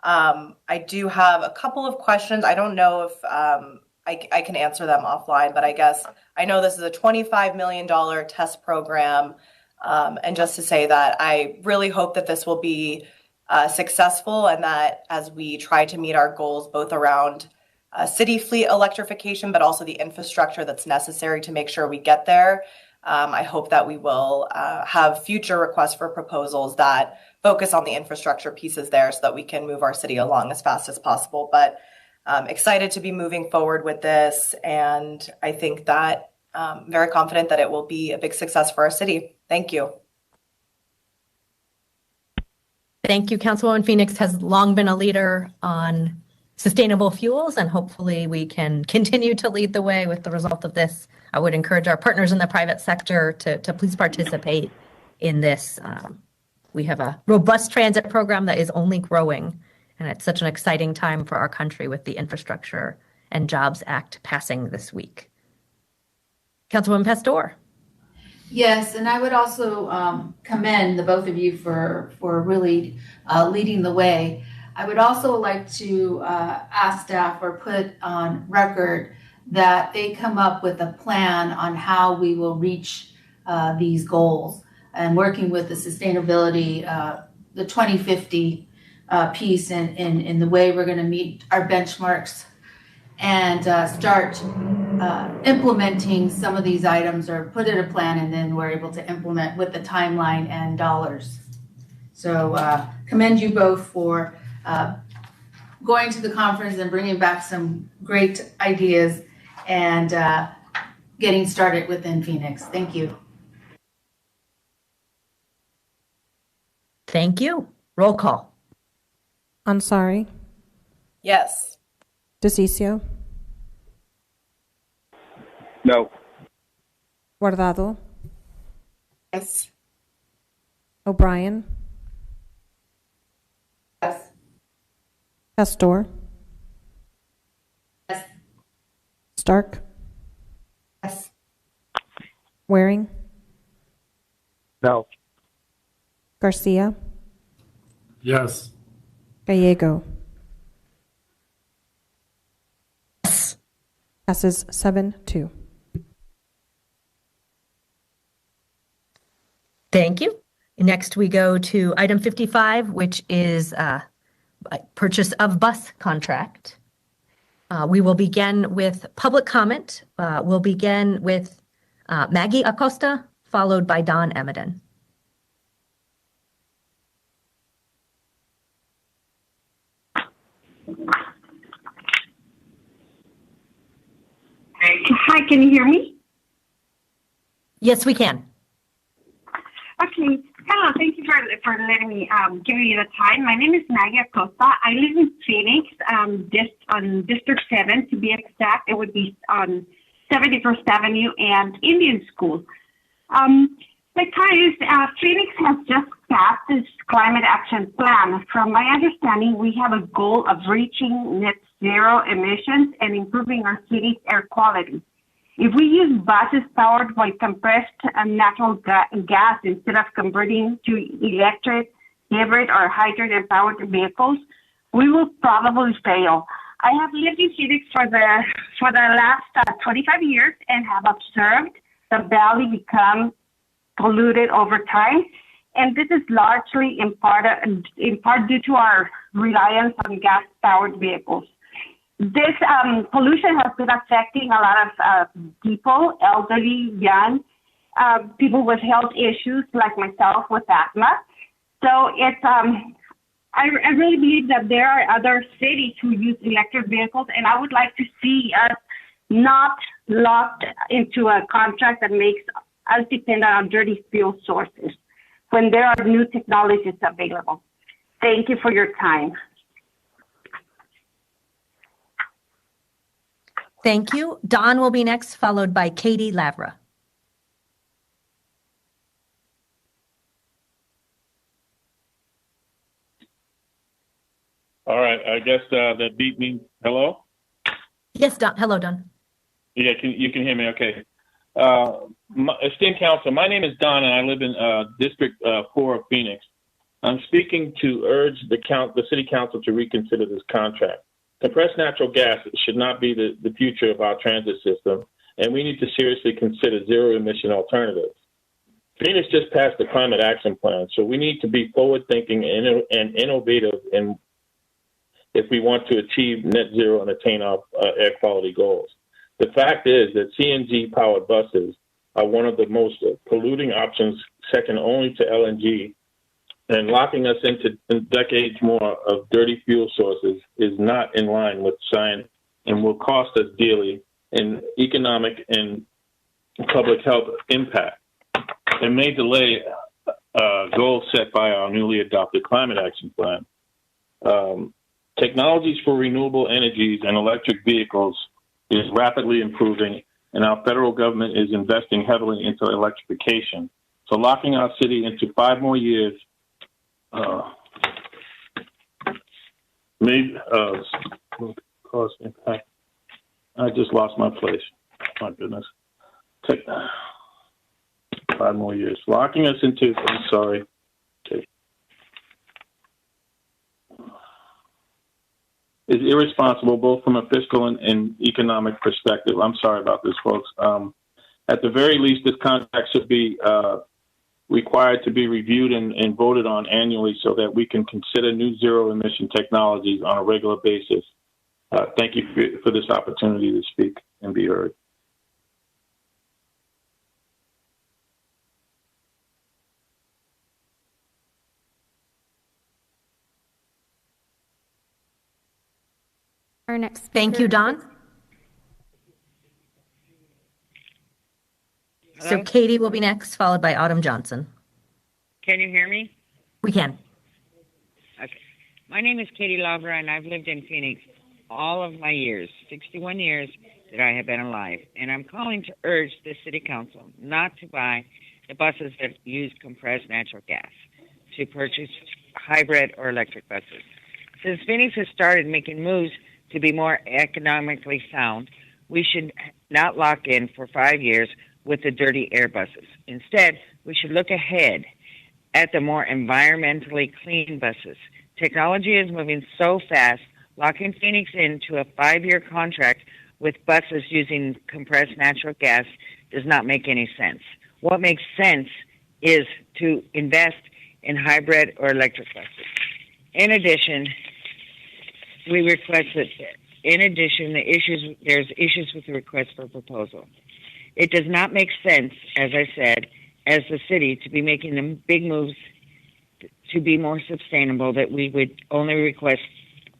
I do have a couple of questions. I don't know if I can answer them offline, but I guess I know this is a $25 million test program. And just to say that I really hope that this will be successful and that as we try to meet our goals, both around city fleet electrification, but also the infrastructure that's necessary to make sure we get there. I hope that we will have future requests for proposals that focus on the infrastructure pieces there so that we can move our city along as fast as possible. But excited to be moving forward with this. And I think that I'm very confident that it will be a big success for our city. Thank you. Thank you. Councilwoman Phoenix has long been a leader on sustainable fuels, and hopefully we can continue to lead the way with the result of this. I would encourage our partners in the private sector to please participate in this. We have a robust transit program that is only growing, and it's such an exciting time for our country with the Infrastructure and Jobs Act passing this week. Councilwoman Pastor. Yes, and I would also commend the both of you for really leading the way. I would also like to ask staff or put on record that they come up with a plan on how we will reach these goals, and working with the sustainability, the 2050 piece in the way we're going to meet our benchmarks and start implementing some of these items, or put in a plan and then we're able to implement with the timeline and dollars. So commend you both for going to the conference and bringing back some great ideas and getting started within Phoenix. Thank you. Thank you. Roll call. Ansari. Yes. DeCiccio. No. Guardado. Yes. O'Brien. Yes. Pastor. Yes. Stark. Yes. Waring. No. Garcia. Yes. Gallego. Yes. Passes 7-2. Thank you. Next, we go to item 55, which is purchase of bus contract. We will begin with public comment. We'll begin with Maggie Acosta, followed by Don Emiden. Hi, can you hear me? Yes, we can. Okay. Hello, thank you for letting me give you the time. My name is Maggie Acosta. I live in Phoenix, on District 7 to be exact. It would be on 71st Avenue and Indian School. The point is, Phoenix has just passed this climate action plan. From my understanding, we have a goal of reaching net zero emissions and improving our city's air quality. If we use buses powered by compressed natural gas instead of converting to electric, hybrid, or hydrogen-powered vehicles, we will probably fail. I have lived in Phoenix for the last 25 years and have observed the valley become polluted over time. And this is largely in part due to our reliance on gas-powered vehicles. This pollution has been affecting a lot of people, elderly, young, people with health issues like myself with asthma. So it's I really believe that there are other cities who use electric vehicles, and I would like to see us not locked into a contract that makes us dependent on dirty fuel sources when there are new technologies available. Thank you for your time. Thank you. Don will be next, followed by Katie Lavra. All right, I guess that beat me. Hello? Yes, Don. Hello, Don. Yeah, you can hear me okay. Esteemed council, my name is Don, and I live in District 4 of Phoenix. I'm speaking to urge the City Council to reconsider this contract. Compressed natural gas should not be the future of our transit system, and we need to seriously consider zero-emission alternatives. Phoenix just passed the Climate Action Plan, so we need to be forward-thinking and innovative if we want to achieve net zero and attain our air quality goals. The fact is that CNG-powered buses are one of the most polluting options, second only to LNG, and locking us into decades more of dirty fuel sources is not in line with science and will cost us dearly in economic and public health impact, and may delay goals set by our newly adopted Climate Action Plan. Technologies for renewable energies and electric vehicles is rapidly improving, and our federal government is investing heavily into electrification. So locking our city into 5 more years may cause impact. I just lost my place. My goodness. 5 more years. Locking us into, I'm sorry. Okay. Is irresponsible both from a fiscal and economic perspective. I'm sorry about this, folks. At the very least, this contract should be required to be reviewed and voted on annually so that we can consider new zero-emission technologies on a regular basis. Thank you for this opportunity to speak and be heard. Our next. Thank you, Don. So Hello? Katie will be next, followed by Autumn Johnson. Can you hear me? We can. Okay. My name is Katie Lavra, and I've lived in Phoenix all of my years, 61 years that I have been alive. And I'm calling to urge the City Council not to buy the buses that use compressed natural gas, to purchase hybrid or electric buses. Since Phoenix has started making moves to be more economically sound, we should not lock in for 5 years with the dirty air buses. Instead, we should look ahead at the more environmentally clean buses. Technology is moving so fast, locking Phoenix into a 5-year contract with buses using compressed natural gas does not make any sense. What makes sense is to invest in hybrid or electric buses. In addition, we request that, there's issues with the request for proposal. It does not make sense, as I said, as the city to be making them big moves to be more sustainable, that we would only request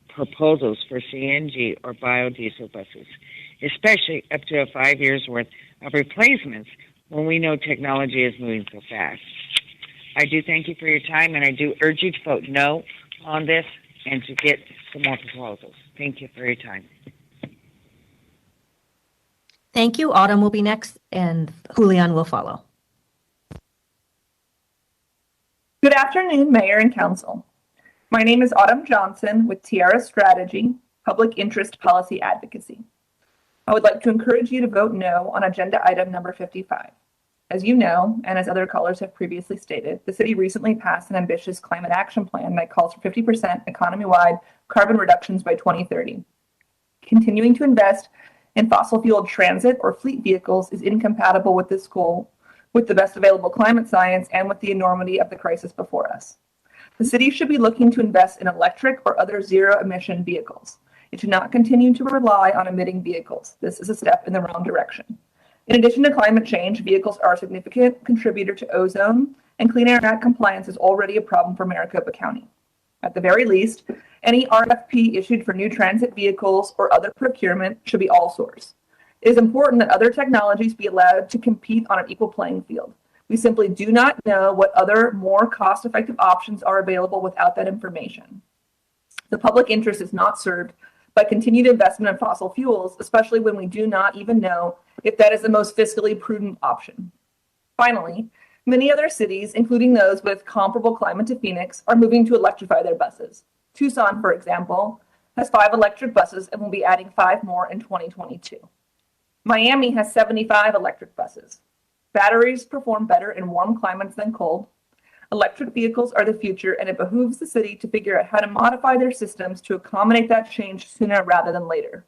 proposals for CNG or biodiesel buses, especially up to a 5 years worth of replacements when we know technology is moving so fast. I do thank you for your time, and I do urge you to vote no on this and to get some more proposals. Thank you for your time. Thank you. Autumn will be next, and Julian will follow. Good afternoon, Mayor and Council. My name is Autumn Johnson with Tiara Strategy, Public Interest Policy Advocacy. I would like to encourage you to vote no on agenda item number 55. As you know, and as other callers have previously stated, the city recently passed an ambitious climate action plan that calls for 50% economy-wide carbon reductions by 2030. Continuing to invest in fossil fuel transit or fleet vehicles is incompatible with this goal, with the best available climate science, and with the enormity of the crisis before us. The city should be looking to invest in electric or other zero-emission vehicles. It should not continue to rely on emitting vehicles. This is a step in the wrong direction. In addition to climate change, vehicles are a significant contributor to ozone, and Clean Air Act compliance is already a problem for Maricopa County. At the very least, any RFP issued for new transit vehicles or other procurement should be all source. It is important that other technologies be allowed to compete on an equal playing field. We simply do not know what other more cost-effective options are available without that information. The public interest is not served by continued investment in fossil fuels, especially when we do not even know if that is the most fiscally prudent option. Finally, many other cities, including those with comparable climate to Phoenix, are moving to electrify their buses. Tucson, for example, has 5 electric buses and will be adding 5 more in 2022. Miami has 75 electric buses. Batteries perform better in warm climates than cold. Electric vehicles are the future, and it behooves the city to figure out how to modify their systems to accommodate that change sooner rather than later.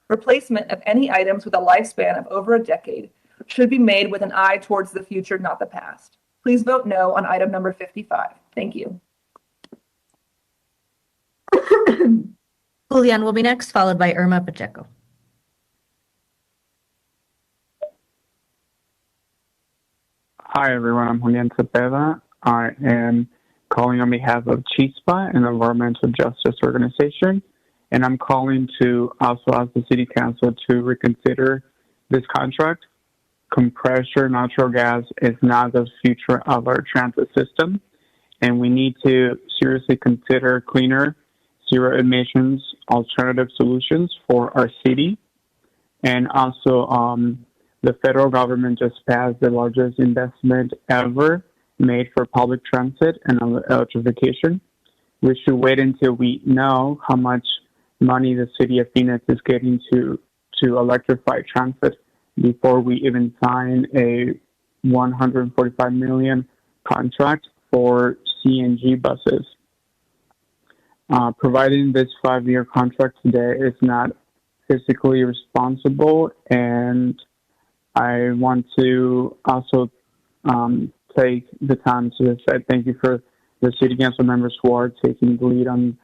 Replacement of any items with a lifespan of over a decade should be made with an eye towards the future, not the past. Please vote no on item number 55. Thank you. Julian will be next, followed by Irma Pacheco. Hi, everyone. I'm Julian Cepeda. I am calling on behalf of CHISPA, an environmental justice organization, and I'm calling to also ask the City Council to reconsider this contract. Compressor natural gas is not the future of our transit system, and we need to seriously consider cleaner, zero emissions alternative solutions for our city. And also, the federal government just passed the largest investment ever made for public transit and electrification. We should wait until we know how much money the city of Phoenix is getting to electrify transit before we even sign a $145 million contract for CNG buses. Providing this 5-year contract today is not physically responsible, and I want to also take the time to say thank you for the city council members who are taking the lead on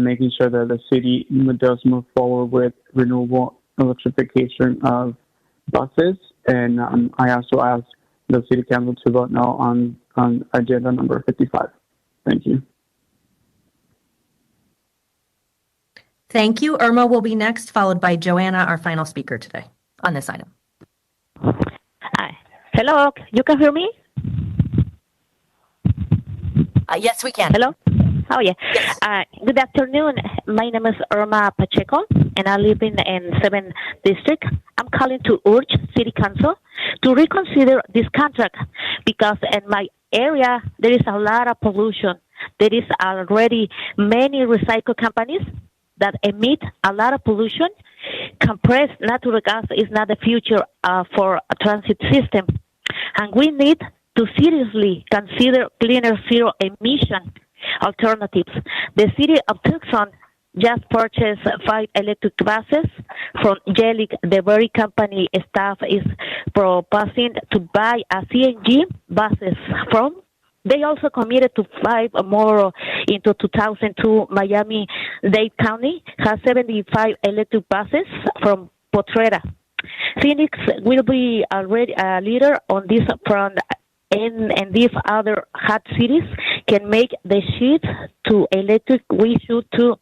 making sure that the city does move forward with renewable electrification of buses. And I also ask the city council to vote no on agenda number 55. Thank you. Thank you. Irma will be next, followed by Joanna, our final speaker today on this item. Hi. Hello, you can hear me? Yes, we can. Hello? Oh, yeah. Yes. Good afternoon. My name is Irma Pacheco, and I live in 7th District. I'm calling to urge City Council to reconsider this contract because in my area, there is a lot of pollution. There is already many recycle companies that emit a lot of pollution. Compressed natural gas is not the future for a transit system. And we need to seriously consider cleaner zero emission alternatives. The city of Tucson just purchased 5 electric buses from Jelic. The very company staff is proposing to buy a CNG buses from. They also committed to 5 more into 2002. Miami-Dade County has 75 electric buses from Potrera. Phoenix will be already a leader on this front, and if other hot cities can make the shift to electric, we should too.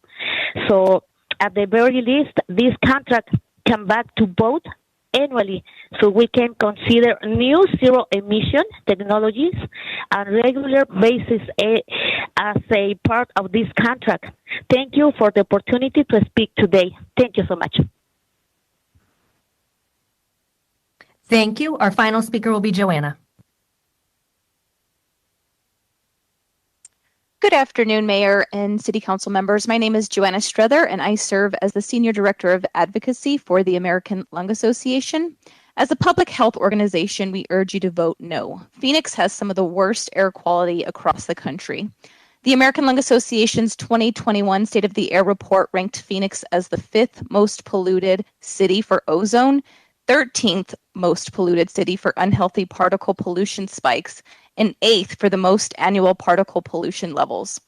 So at the very least, this contract come back to vote annually so we can consider new zero emission technologies on regular basis as a part of this contract. Thank you for the opportunity to speak today. Thank you so much. Thank you. Our final speaker will be Joanna. Good afternoon, Mayor and City Council members. My name is Joanna Struther, and I serve as the Senior Director of Advocacy for the American Lung Association. As a public health organization, we urge you to vote no. Phoenix has some of the worst air quality across the country. The American Lung Association's 2021 State of the Air report ranked Phoenix as the 5th most polluted city for ozone, 13th most polluted city for unhealthy particle pollution spikes, and 8th for the most annual particle pollution levels.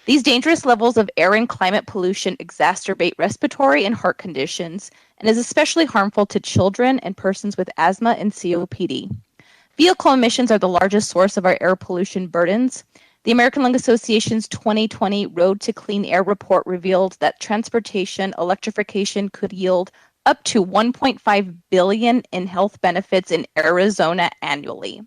These dangerous levels of air and climate pollution exacerbate respiratory and heart conditions and is especially harmful to children and persons with asthma and COPD. Vehicle emissions are the largest source of our air pollution burdens. The American Lung Association's 2020 Road to Clean Air report revealed that transportation electrification could yield up to $1.5 billion in health benefits in Arizona annually.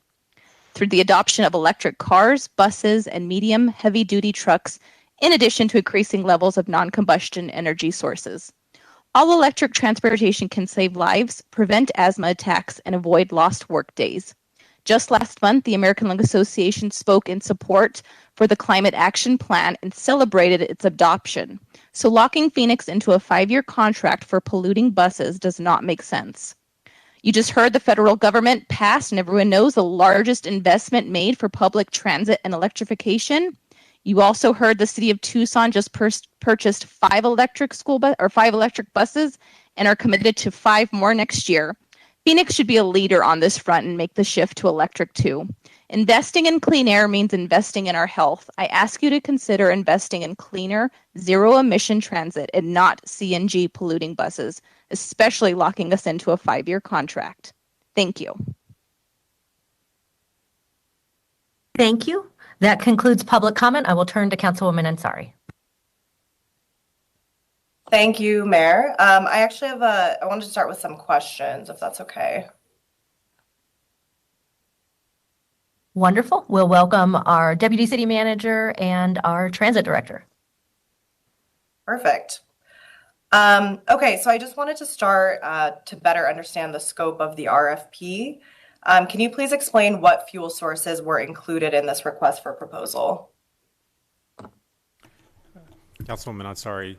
Through the adoption of electric cars, buses, and medium heavy-duty trucks, in addition to increasing levels of non-combustion energy sources. All electric transportation can save lives, prevent asthma attacks, and avoid lost work days. Just last month, the American Lung Association spoke in support for the Climate Action Plan and celebrated its adoption. So locking Phoenix into a 5-year contract for polluting buses does not make sense. You just heard the federal government passed, and everyone knows, the largest investment made for public transit and electrification. You also heard the city of Tucson just purchased 5 electric buses and are committed to 5 more next year. Phoenix should be a leader on this front and make the shift to electric too. Investing in clean air means investing in our health. I ask you to consider investing in cleaner, zero-emission transit and not CNG polluting buses, especially locking us into a 5-year contract. Thank you. Thank you. That concludes public comment. I will turn to Councilwoman Ansari. Thank you, Mayor. I actually have I wanted to start with some questions, if that's okay. Wonderful. We'll welcome our Deputy City Manager and our Transit Director. Perfect. Okay, so I just wanted to start to better understand the scope of the RFP. Can you please explain what fuel sources were included in this request for proposal? Councilwoman Ansari,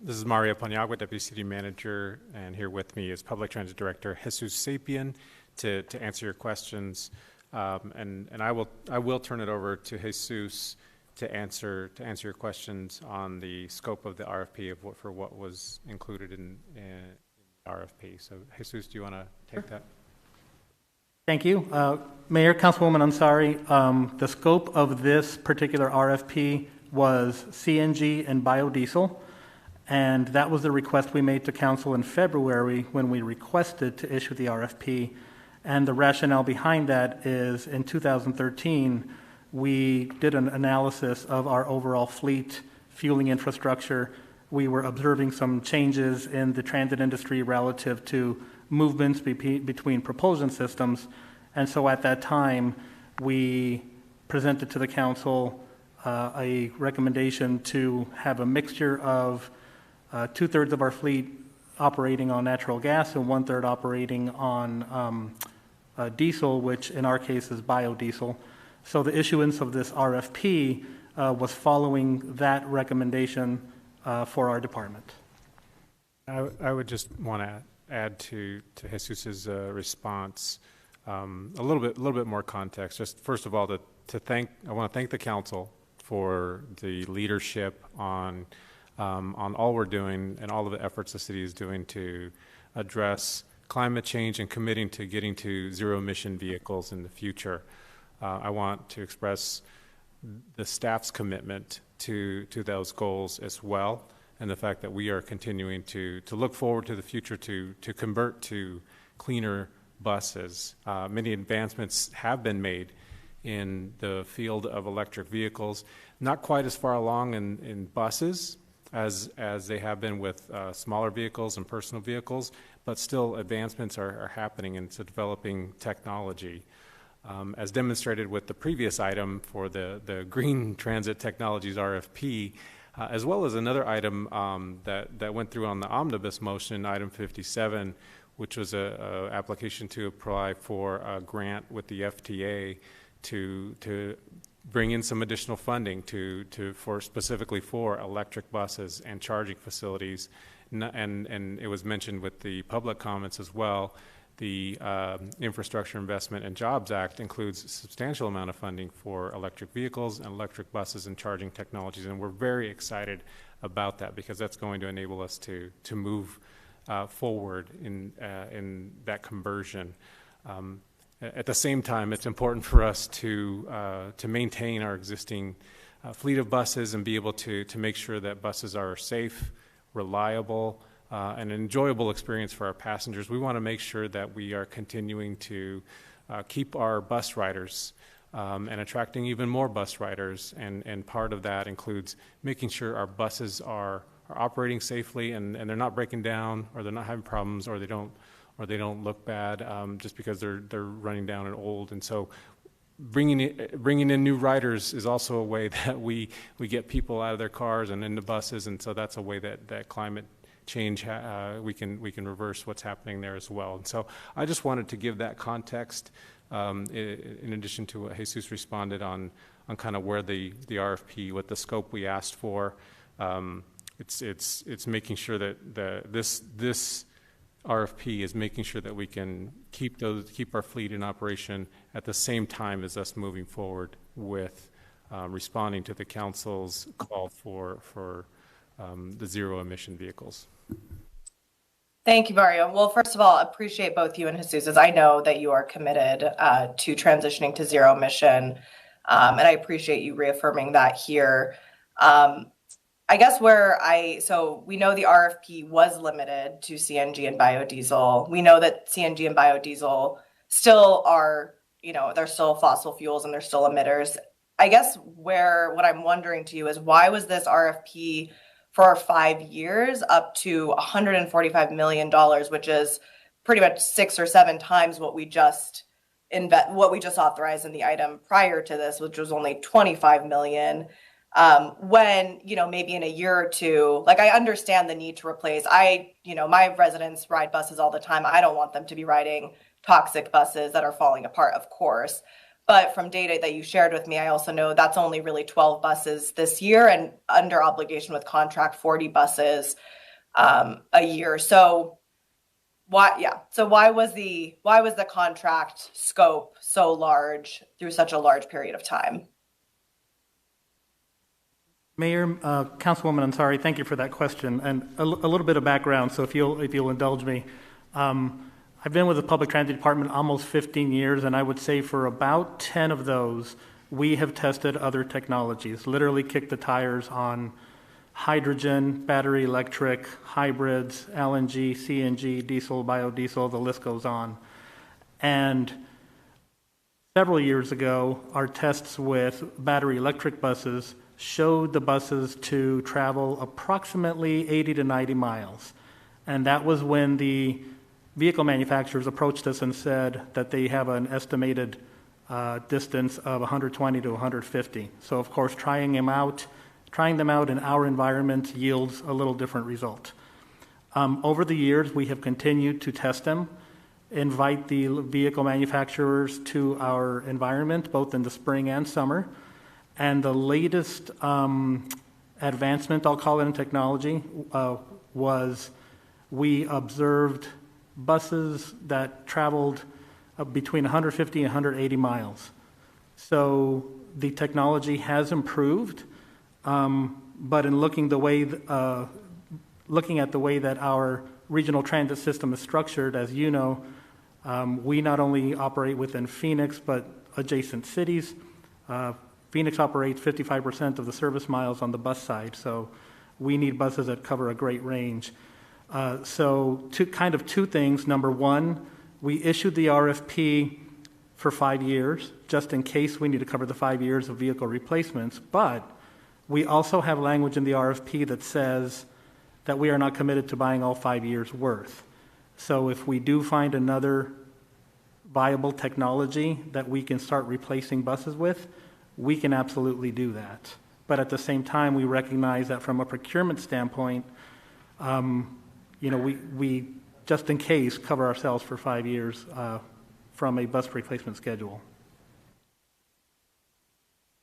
this is Mario Paniagua, Deputy City Manager, and here with me is Public Transit Director Jesus Sapien to answer your questions. And I will turn it over to Jesus to answer your questions on the scope of the RFP for what was included in the RFP. So Jesus, do you want to take that? Thank you. Mayor, Councilwoman Ansari, the scope of this particular RFP was CNG and biodiesel, and that was the request we made to Council in February when we requested to issue the RFP. And the rationale behind that is in 2013, we did an analysis of our overall fleet fueling infrastructure. We were observing some changes in the transit industry relative to movements between propulsion systems. And so at that time, we presented to the Council a recommendation to have a mixture of 2/3 of our fleet operating on natural gas and 1/3 operating on diesel, which in our case is biodiesel. So the issuance of this RFP was following that recommendation for our department. I would just want to add to Jesus's response a little bit more context. Just first of all, I want to thank the Council for the leadership on all we're doing and all of the efforts the city is doing to address climate change and committing to getting to zero-emission vehicles in the future. I want to express the staff's commitment to those goals as well, and the fact that we are continuing to look forward to the future to convert to cleaner buses. Many advancements have been made in the field of electric vehicles, not quite as far along in buses as they have been with smaller vehicles and personal vehicles, but still advancements are happening, and it's a developing technology. As demonstrated with the previous item for the Green Transit Technologies RFP, as well as another item that went through on the omnibus motion, item 57, which was a application to apply for a grant with the FTA to bring in some additional funding for specifically for electric buses and charging facilities. And it was mentioned with the public comments as well the Infrastructure Investment and Jobs Act includes a substantial amount of funding for electric vehicles and electric buses and charging technologies, and we're very excited about that because that's going to enable us to move forward in that conversion. At the same time, it's important for us to maintain our existing fleet of buses and be able to make sure that buses are safe, reliable, and an enjoyable experience for our passengers. We want to make sure that we are continuing to keep our bus riders and attracting even more bus riders. And part of that includes making sure our buses are operating safely and they're not breaking down, or they're not having problems, or they don't look bad just because they're running down and old. And so bringing in new riders is also a way that we get people out of their cars and into buses, and so that's a way that climate change we can reverse what's happening there as well. And so I just wanted to give that context in addition to what Jesus responded on kind of where the RFP, what the scope we asked for. It's making sure that this RFP is making sure that we can keep our fleet in operation at the same time as us moving forward with responding to the council's call for the zero emission vehicles. Thank you, Mario. Well, first of all, appreciate both you and Jesus, as I know that you are committed to transitioning to zero emission, and I appreciate you reaffirming that here. I guess so we know the RFP was limited to CNG and biodiesel. We know that CNG and biodiesel still are, they're still fossil fuels and they're still emitters. I guess what I'm wondering to you is, why was this RFP for 5 years up to $145 million, which is pretty much 6 or 7 times what we just authorized in the item prior to this, which was only $25 million. When, maybe in a year or two, like, I understand the need to replace, my residents ride buses all the time. I don't want them to be riding toxic buses that are falling apart, of course. But from data that you shared with me, I also know that's only really 12 buses this year, and under obligation with contract 40 buses a year. So why was the contract scope so large through such a large period of time? Mayor, Councilwoman Ansari, thank you for that question, and a little bit of background. So if you'll indulge me, I've been with the Public Transit Department almost 15 years, and I would say for about 10 of those, we have tested other technologies, literally kicked the tires on hydrogen, battery electric, hybrids, LNG, CNG, diesel, biodiesel, the list goes on. And several years ago, our tests with battery electric buses showed the buses to travel approximately 80 to 90 miles. And that was when the vehicle manufacturers approached us and said that they have an estimated distance of 120 to 150. So of course, trying them out in our environment yields a little different result. Over the years, we have continued to test them, invite the vehicle manufacturers to our environment, both in the spring and summer. And the latest advancement, I'll call it, in technology was we observed buses that traveled between 150 and 180 miles. So the technology has improved, but in looking at the way that our regional transit system is structured, as you know, we not only operate within Phoenix, but adjacent cities. Phoenix operates 55% of the service miles on the bus side, so we need buses that cover a great range. So two things. Number one, we issued the RFP for 5 years, just in case we need to cover the 5 years of vehicle replacements, but we also have language in the RFP that says that we are not committed to buying all 5 years worth. So if we do find another viable technology that we can start replacing buses with, we can absolutely do that. But at the same time, we recognize that from a procurement standpoint, we just in case cover ourselves for 5 years from a bus replacement schedule.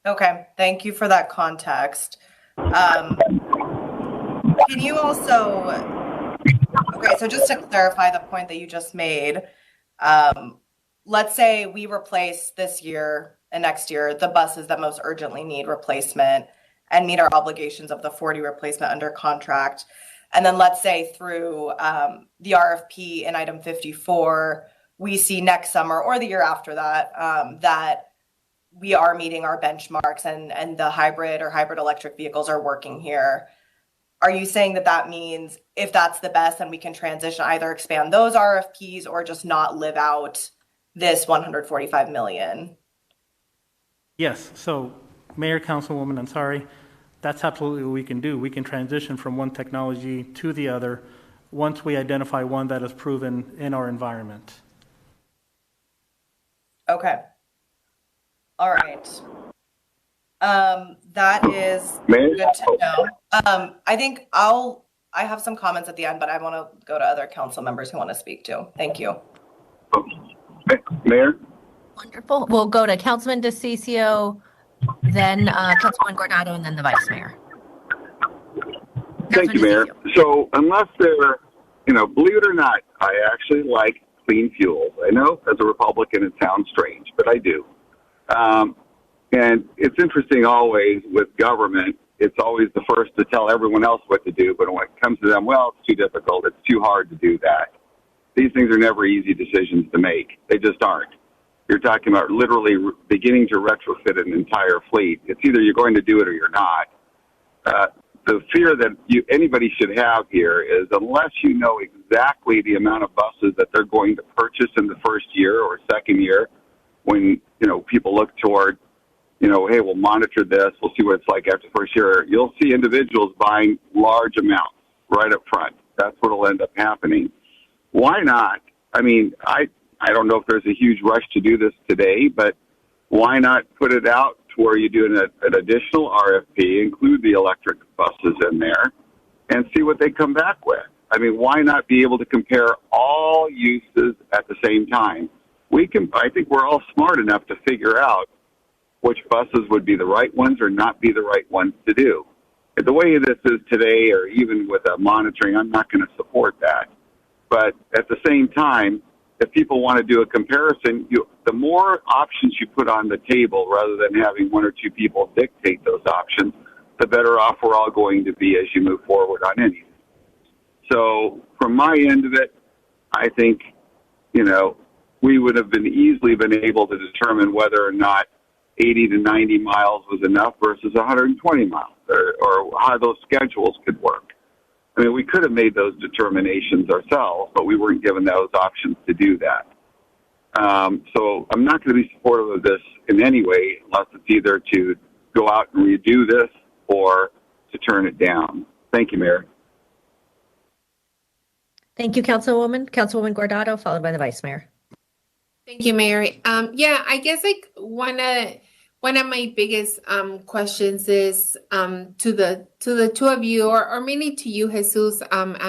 Okay, thank you for that context. Can you also, so just to clarify the point that you just made, Let's say we replace this year and next year the buses that most urgently need replacement and meet our obligations of the 40 replacement under contract. And then let's say through the RFP in item 54, we see next summer or the year after that, that we are meeting our benchmarks and the hybrid or hybrid electric vehicles are working here. Are you saying that that means if that's the best, then we can transition, either expand those RFPs or just not live out this 145 million? Yes. So, Mayor, Councilwoman, I'm sorry. That's absolutely what we can do. We can transition from one technology to the other once we identify one that is proven in our environment. Okay. All right. That is Mayor? good to know. I think I have some comments at the end, but I want to go to other council members who want to speak too. Thank you. Mayor? Wonderful. We'll go to Councilman DeCiccio, then Councilwoman Guardado, and then the Vice Mayor. Thank you, Mayor. So unless they're, believe it or not, I actually like clean fuels. I know as a Republican it sounds strange, but I do. And it's interesting always with government, it's always the first to tell everyone else what to do, but when it comes to them, well, it's too difficult, it's too hard to do that. These things are never easy decisions to make. They just aren't. You're talking about literally beginning to retrofit an entire fleet. It's either you're going to do it or you're not. The fear that anybody should have here is unless you know exactly the amount of buses that they're going to purchase in the first year or second year, when, people look toward, hey, we'll monitor this, we'll see what it's like after the first year, you'll see individuals buying large amounts right up front. That's what will end up happening. Why not? I mean, I don't know if there's a huge rush to do this today, but why not put it out to where you do an additional RFP, include the electric buses in there, and see what they come back with? I mean, why not be able to compare all uses at the same time? I think we're all smart enough to figure out which buses would be the right ones or not be the right ones to do. The way this is today, or even with monitoring, I'm not going to support that. But at the same time, if people want to do a comparison, the more options you put on the table rather than having one or two people dictate those options, the better off we're all going to be as you move forward on anything. So from my end of it, I think, we would have easily been able to determine whether or not 80 to 90 miles was enough versus 120 miles, or how those schedules could work. I mean, we could have made those determinations ourselves, but we weren't given those options to do that. So I'm not going to be supportive of this in any way unless it's either to go out and redo this or to turn it down. Thank you, Mayor. Thank you, Councilwoman. Councilwoman Guardado, followed by the Vice Mayor. Thank you, Mayor. I guess one of my biggest questions is to the two of you, or mainly to you, Jesus.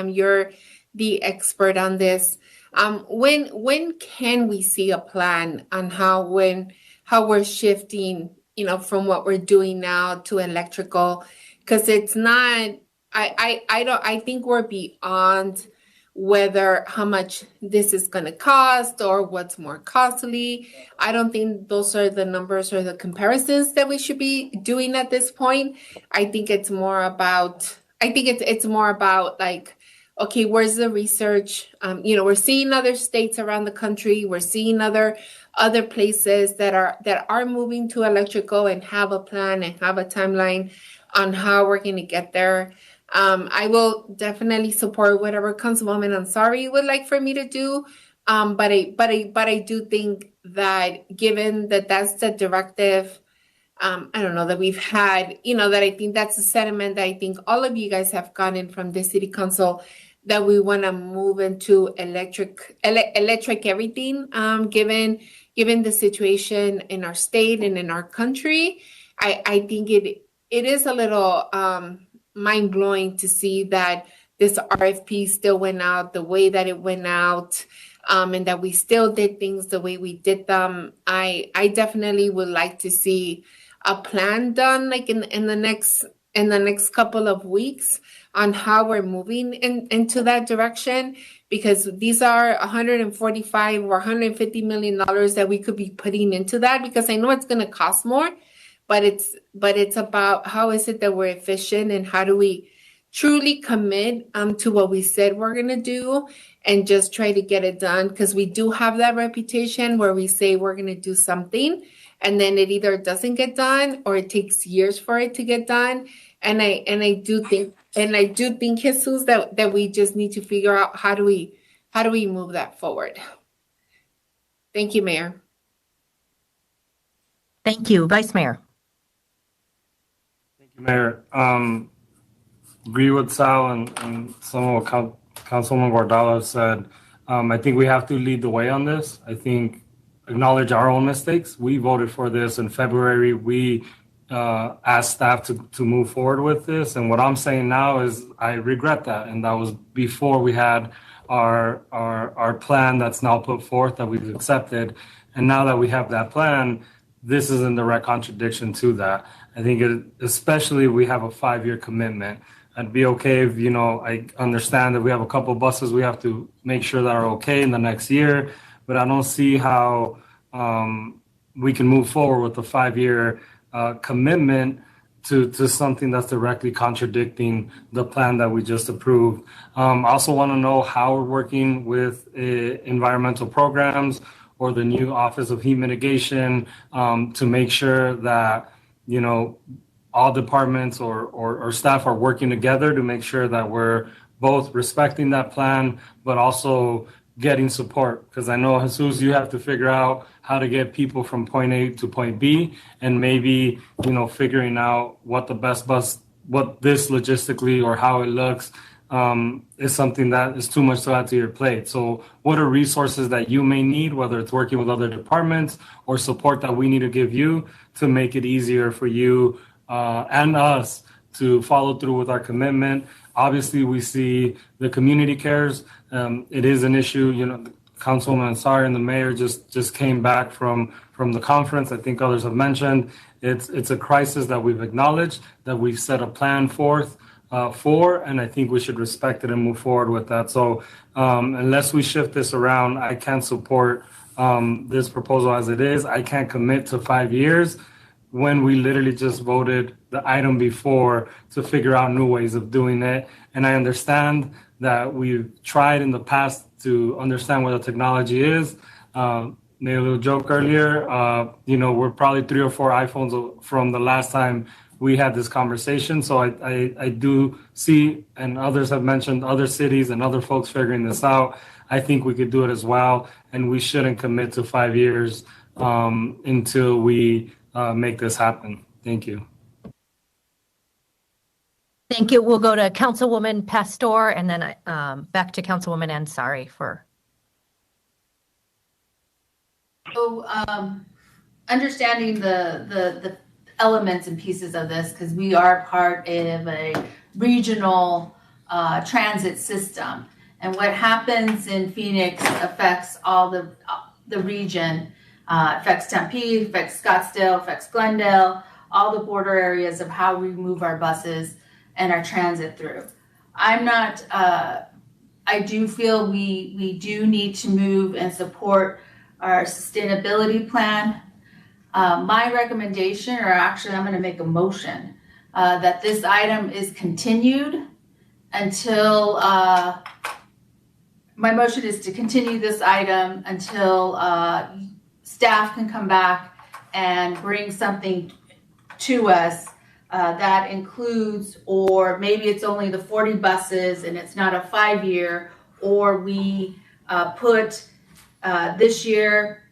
You're the expert on this. When can we see a plan on how we're shifting, from what we're doing now to electrical? Because it's not. I think we're beyond whether how much this is going to cost or what's more costly. I don't think those are the numbers or the comparisons that we should be doing at this point. I think it's more about like, okay, where's the research? We're seeing other states around the country. We're seeing other places that are moving to electrical and have a plan and have a timeline on how we're going to get there. I will definitely support whatever Councilwoman Ansari would like for me to do. But I do think that given that that's the directive, that we've had, that I think that's a sentiment that I think all of you guys have gotten from the City Council, that we want to move into electric everything, given the situation in our state and in our country. I think it is a little mind-blowing to see that this RFP still went out the way that it went out, and that we still did things the way we did them. I definitely would like to see a plan done, like in the next couple of weeks, on how we're moving into that direction, because these are 145 or 150 million dollars that we could be putting into that, because I know it's going to cost more, but it's about how is it that we're efficient and how do we truly commit to what we said we're going to do and just try to get it done, because we do have that reputation where we say we're going to do something and then it either doesn't get done or it takes years for it to get done. And I do think Jesus that we just need to figure out how do we move that forward. Thank you, Mayor. Thank you, Vice Mayor. Thank you, Mayor. Agree with Sal and some of what Councilwoman Guardalo said. I think we have to lead the way on this. I think acknowledge our own mistakes. We voted for this in February. We asked staff to move forward with this. And what I'm saying now is I regret that. And that was before we had our plan that's now put forth that we've accepted. And now that we have that plan, this is in direct contradiction to that. I think especially we have a 5-year commitment. I'd be okay if, I understand that we have a couple of buses we have to make sure that are okay in the next year, but I don't see how we can move forward with a 5-year commitment to something that's directly contradicting the plan that we just approved. I also want to know how we're working with environmental programs or the new Office of Heat Mitigation to make sure that, all departments or staff are working together to make sure that we're both respecting that plan, but also getting support. Because I know, Jesus, you have to figure out how to get people from point A to point B, and maybe, figuring out what the best bus, what this logistically or how it looks is something that is too much to add to your plate. So what are resources that you may need, whether it's working with other departments or support that we need to give you to make it easier for you and us to follow through with our commitment. Obviously, we see the community cares. It is an issue. Councilwoman Ansari and the mayor just came back from the conference. I think others have mentioned it's a crisis that we've acknowledged, that we've set a plan forth for, and I think we should respect it and move forward with that. So unless we shift this around, I can't support this proposal as it is. I can't commit to 5 years when we literally just voted the item before to figure out new ways of doing it. And I understand that we've tried in the past to understand where the technology is. Made a little joke earlier, we're probably 3 or 4 iPhones from the last time we had this conversation. So I do see, and others have mentioned other cities and other folks figuring this out. I think we could do it as well. And we shouldn't commit to 5 years until we make this happen. Thank you. Thank you. We'll go to Councilwoman Pastor and then back to Councilwoman Ansari for. So understanding the elements and pieces of this, because we are part of a regional transit system, and what happens in Phoenix affects all the region. Affects Tempe, affects Scottsdale, affects Glendale, all the border areas of how we move our buses and our transit through. I do feel we do need to move and support our sustainability plan. My recommendation, or actually I'm going to make a motion, that this item is continued until, my motion is to continue this item until staff can come back and bring something to us that includes, or maybe it's only the 40 buses and it's not a 5-year, or we put this year,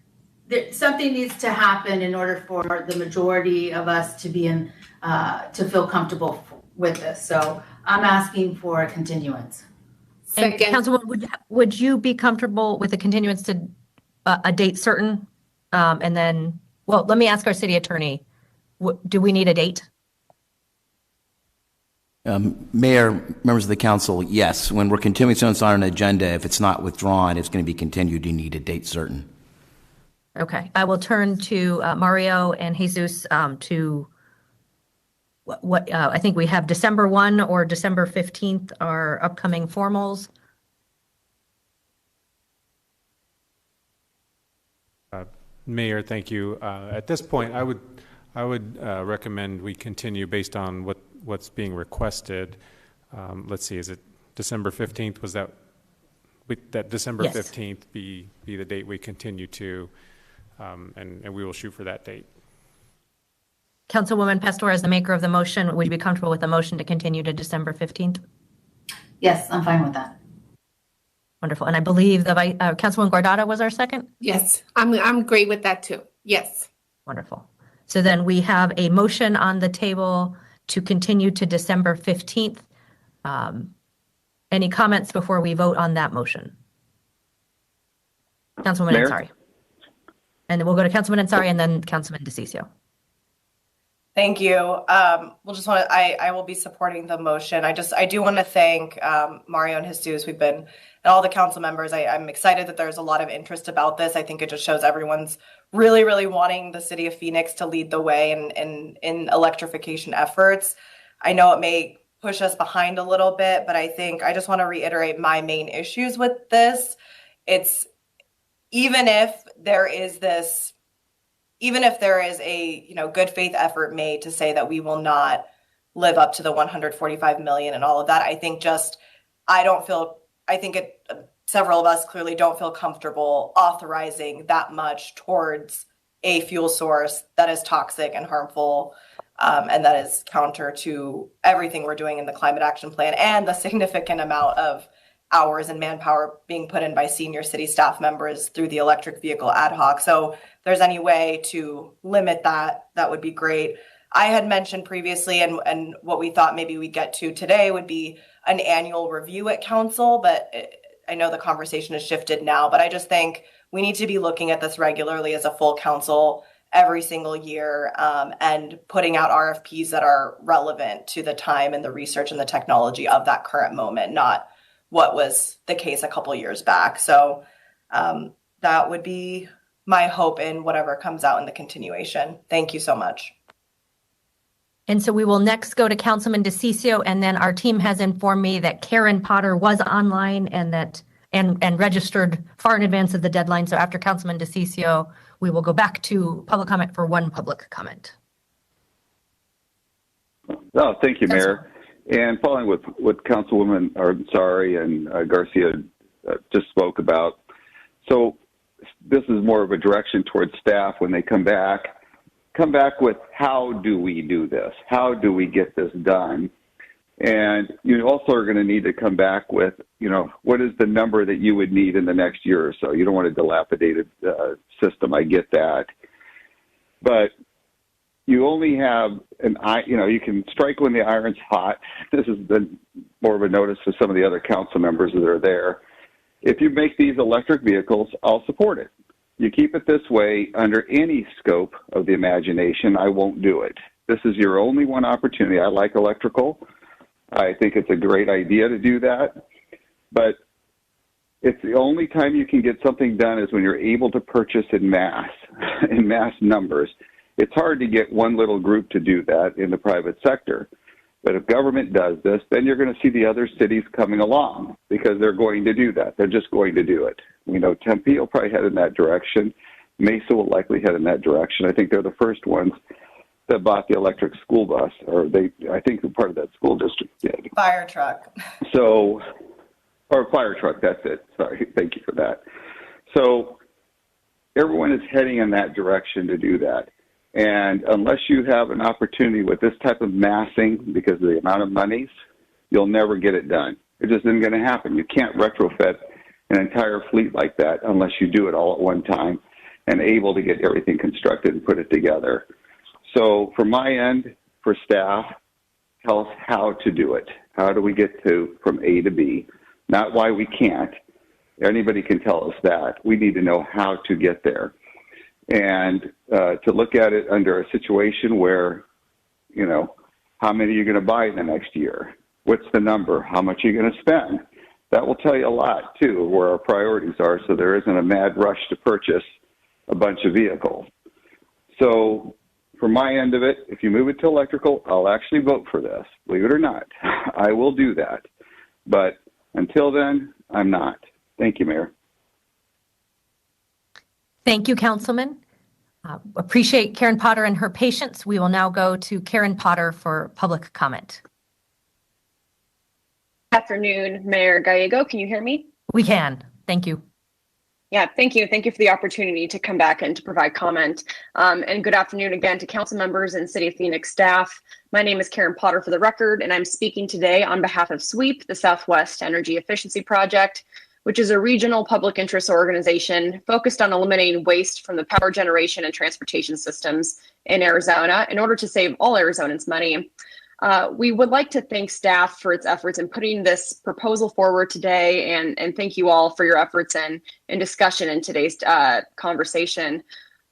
something needs to happen in order for the majority of us to be in, to feel comfortable with this. So I'm asking for a continuance. And Councilwoman, would you be comfortable with a continuance to a date certain? And then, well, let me ask our city attorney, do we need a date? Mayor, members of the council, yes. When we're continuing something on an agenda, if it's not withdrawn, it's going to be continued. You need a date certain. Okay, I will turn to Mario and Jesus to what I think we have December 1 or December 15th, our upcoming formals. Mayor, thank you. At this point, I would recommend we continue based on what's being requested. Let's see, is it December 15th? Was that December Yes. 15th be the date we continue to, and we will shoot for that date. Councilwoman Pastor, as the maker of the motion, would you be comfortable with the motion to continue to December 15th? Yes, I'm fine with that. Wonderful. And I believe the Councilwoman Guardado was our second? Yes, I'm great with that too. Yes. Wonderful. So then we have a motion on the table to continue to December 15th. Any comments before we vote on that motion? Councilwoman Mayor? Ansari. And then we'll go to Councilman Ansari and then Councilman DeCiccio. Thank you. I will be supporting the motion. I do want to thank Mario and Jesus. And all the council members. I'm excited that there's a lot of interest about this. I think it just shows everyone's really, really wanting the city of Phoenix to lead the way in electrification efforts. I know it may push us behind a little bit, but I just want to reiterate my main issues with this. It's even if there is a good faith effort made to say that we will not live up to the 145 million and all of that, several of us clearly don't feel comfortable authorizing that much towards a fuel source that is toxic and harmful, and that is counter to everything we're doing in the climate action plan and the significant amount of hours and manpower being put in by senior city staff members through the electric vehicle ad hoc. So if there's any way to limit that would be great. I had mentioned previously, and what we thought maybe we'd get to today would be an annual review at council, but I know the conversation has shifted now, but I just think we need to be looking at this regularly as a full council every single year, and putting out RFPs that are relevant to the time and the research and the technology of that current moment, not what was the case a couple years back. So that would be my hope in whatever comes out in the continuation. Thank you so much. And so we will next go to Councilman DeCiccio, and then our team has informed me that Karen Potter was online and registered far in advance of the deadline. So after Councilman DeCiccio, we will go back to public comment for one public comment. Oh, thank you, Mayor. And following what Councilwoman Ansari and Garcia just spoke about, so this is more of a direction towards staff when they come back with how do we do this? How do we get this done? And you also are going to need to come back with, what is the number that you would need in the next year or so? You don't want a dilapidated system. I get that. But you only have you can strike when the iron's hot. This has been more of a notice to some of the other council members that are there. If you make these electric vehicles, I'll support it. You keep it this way under any scope of the imagination, I won't do it. This is your only one opportunity. I like electrical. I think it's a great idea to do that. But it's the only time you can get something done is when you're able to purchase in mass numbers. It's hard to get one little group to do that in the private sector. But if government does this, then you're going to see the other cities coming along because they're going to do that. They're just going to do it. We know Tempe will probably head in that direction. Mesa will likely head in that direction. I think they're the first ones that bought the electric school bus, or I think they're part of that school district did. Fire truck. Or fire truck, that's it. Sorry, thank you for that. So everyone is heading in that direction to do that. And unless you have an opportunity with this type of massing because of the amount of monies, you'll never get it done. It just isn't going to happen. You can't retrofit an entire fleet like that unless you do it all at one time and able to get everything constructed and put it together. So from my end, for staff, tell us how to do it. How do we get from A to B? Not why we can't. Anybody can tell us that. We need to know how to get there. And to look at it under a situation where, how many are you going to buy in the next year? What's the number? How much are you going to spend? That will tell you a lot, too, where our priorities are, so there isn't a mad rush to purchase a bunch of vehicles. So from my end of it, if you move it to electrical, I'll actually vote for this. Believe it or not, I will do that. But until then, I'm not. Thank you, Mayor. Thank you, Councilman. Appreciate Karen Potter and her patience. We will now go to Karen Potter for public comment. Afternoon, Mayor Gallego. Can you hear me? We can. Thank you. Yeah, thank you. Thank you for the opportunity to come back and to provide comment. And good afternoon again to council members and City of Phoenix staff. My name is Karen Potter for the record, and I'm speaking today on behalf of SWEEP, the Southwest Energy Efficiency Project, which is a regional public interest organization focused on eliminating waste from the power generation and transportation systems in Arizona in order to save all Arizonans money. We would like to thank staff for its efforts in putting this proposal forward today, and thank you all for your efforts and discussion in today's conversation.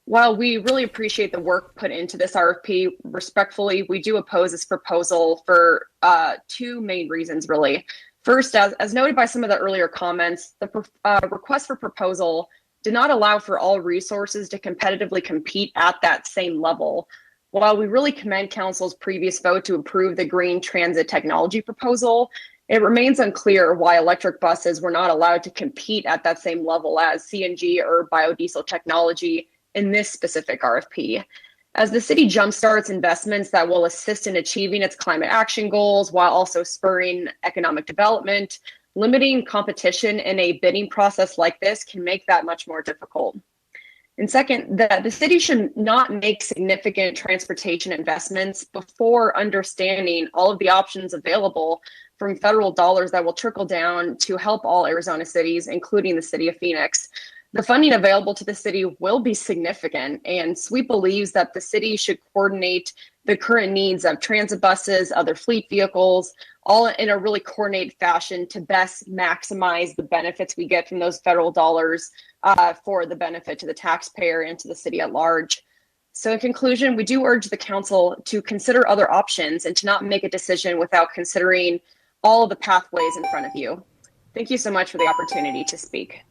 While we really appreciate the work put into this RFP, respectfully, we do oppose this proposal for two main reasons, really. First, as noted by some of the earlier comments, the request for proposal did not allow for all resources to competitively compete at that same level. While we really commend Council's previous vote to approve the green transit technology proposal, it remains unclear why electric buses were not allowed to compete at that same level as CNG or biodiesel technology in this specific RFP. As the city jumpstarts investments that will assist in achieving its climate action goals while also spurring economic development, limiting competition in a bidding process like this can make that much more difficult. And second, that the city should not make significant transportation investments before understanding all of the options available from federal dollars that will trickle down to help all Arizona cities, including the city of Phoenix. The funding available to the city will be significant, and SWEEP believes that the city should coordinate the current needs of transit buses, other fleet vehicles, all in a really coordinated fashion to best maximize the benefits we get from those federal dollars for the benefit to the taxpayer and to the city at large. So in conclusion, we do urge the council to consider other options and to not make a decision without considering all of the pathways in front of you. Thank you so much for the opportunity to speak.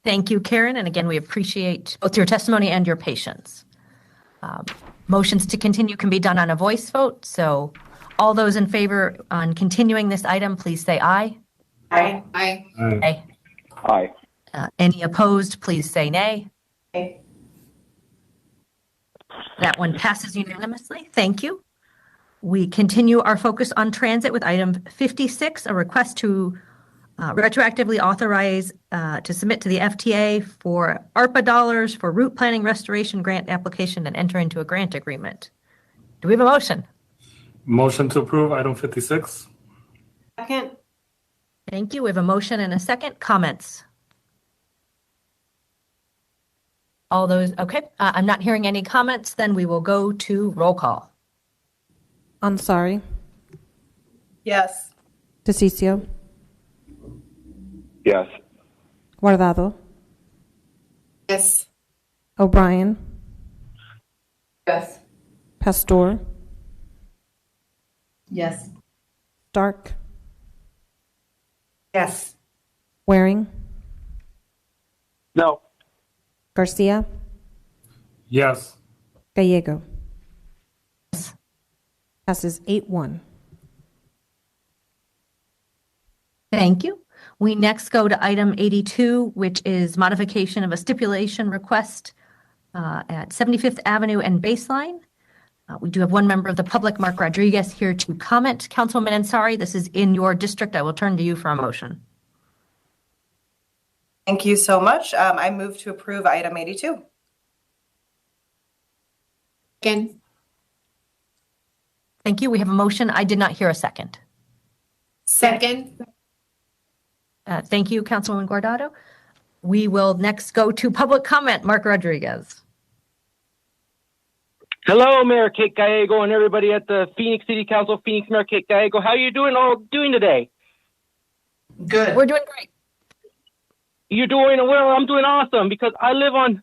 Thank you, Karen. And again, we appreciate both your testimony and your patience. Motions to continue can be done on a voice vote. So all those in favor on continuing this item, please say aye. Aye. Aye. Aye. Aye. Any opposed, please say nay. Aye. That one passes unanimously. Thank you. We continue our focus on transit with item 56, a request to retroactively authorize to submit to the FTA for ARPA dollars for route planning restoration grant application and enter into a grant agreement. Do we have a motion? Motion to approve item 56. Second. Thank you. We have a motion and a second. Comments? All those, okay. I'm not hearing any comments. Then we will go to roll call. Ansari, Yes. DeCiccio, Yes. Guardado, Yes. O'Brien, Yes. Pastor, Yes. Stark, Yes. Waring, No. Garcia, Yes. Gallego. Passes 8-1. Thank you. We next go to item 82, which is modification of a stipulation request at 75th Avenue and Baseline. We do have one member of the public, Marc Rodriguez, here to comment. Councilwoman Ansari, this is in your district. I will turn to you for a motion. Thank you so much. I move to approve item 82. Again. Thank you. We have a motion. I did not hear a second. Second. Thank you, Councilwoman Guardado. We will next go to public comment. Marc Rodriguez. Hello, Mayor Kate Gallego and everybody at the Phoenix City Council. Phoenix Mayor Kate Gallego. How are you doing today? Good. We're doing great. You're doing well. I'm doing awesome because I live on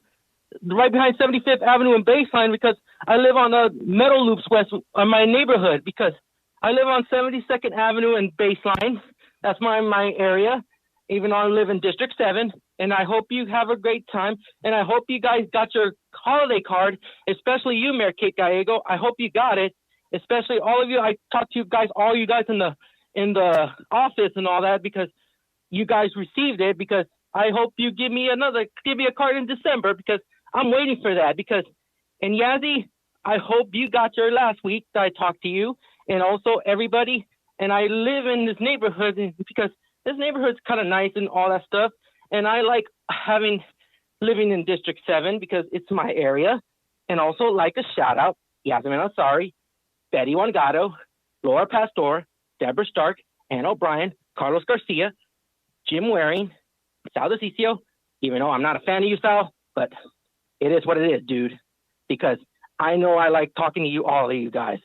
right behind 75th Avenue and Baseline because I live on the Meadow Loops West of my neighborhood because I live on 72nd Avenue and Baseline. That's my area, even though I live in District 7. And I hope you have a great time. And I hope you guys got your holiday card, especially you, Mayor Kate Gallego. I hope you got it, especially all of you. I talked to you guys, all you guys in the office and all that because you guys received it because I hope you give me a card in December because I'm waiting for that. And Yazzie, I hope you got your last week that I talked to you and also everybody. And I live in this neighborhood because this neighborhood's kind of nice and all that stuff. And I like living in District 7 because it's my area. And also like a shout out, Yasmin Ansari, Betty Wangado, Laura Pastor, Deborah Stark, Ann O'Brien, Carlos Garcia, Jim Waring, Sal DeCiccio, even though I'm not a fan of you, Sal, but it is what it is, dude. Because I know I like talking to you, all of you guys.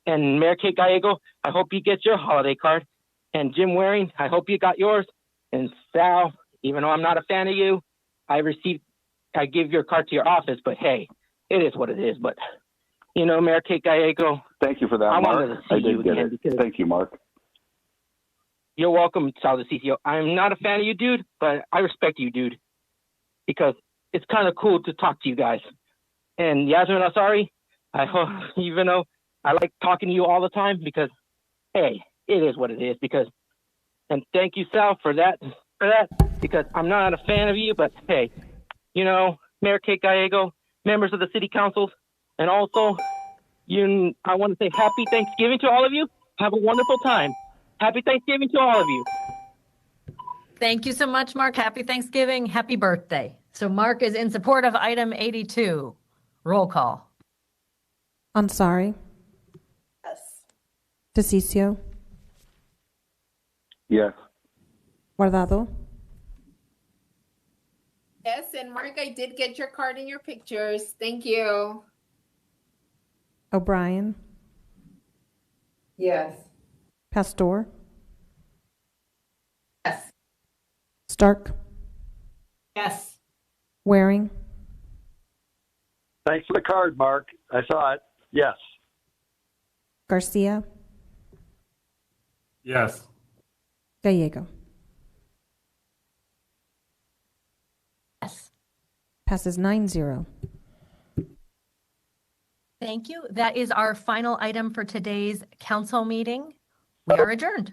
And Mayor Kate Gallego, I hope you get your holiday card. And Jim Waring, I hope you got yours. And Sal, even though I'm not a fan of you, I give your card to your office, but hey, it is what it is. But, Mayor Kate Gallego. Thank you for that, Mark. I did get it. Thank you, Mark. You're welcome, Sal DeCiccio. I'm not a fan of you, dude, but I respect you, dude, because it's kind of cool to talk to you guys. And Yasmin Ansari, I hope, even though I like talking to you all the time, because, hey, it is what it is. And thank you, Sal, for that, because I'm not a fan of you, but hey, Mayor Kate Gallego, members of the city councils, and also, I want to say happy Thanksgiving to all of you. Have a wonderful time. Happy Thanksgiving to all of you. Thank you so much, Mark. Happy Thanksgiving. Happy birthday. So Mark is in support of item 82. Roll call. Ansari. Yes. DeCiccio. Yes. Guardado. Yes, and Mark, I did get your card and your pictures. Thank you. O'Brien. Yes. Pastor. Yes. Stark. Yes. Waring. Thanks for the card, Mark. I saw it. Yes. Garcia. Yes. Gallego. Yes. Passes 9-0. Thank you. That is our final item for today's council meeting. We are adjourned.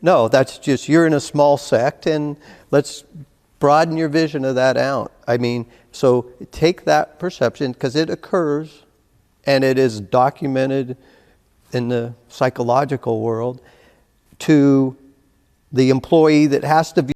No, that's just, you're in a small sect, and let's broaden your vision of that out. I mean, so take that perception, because it occurs, and it is documented in the psychological world, to the employee that has to be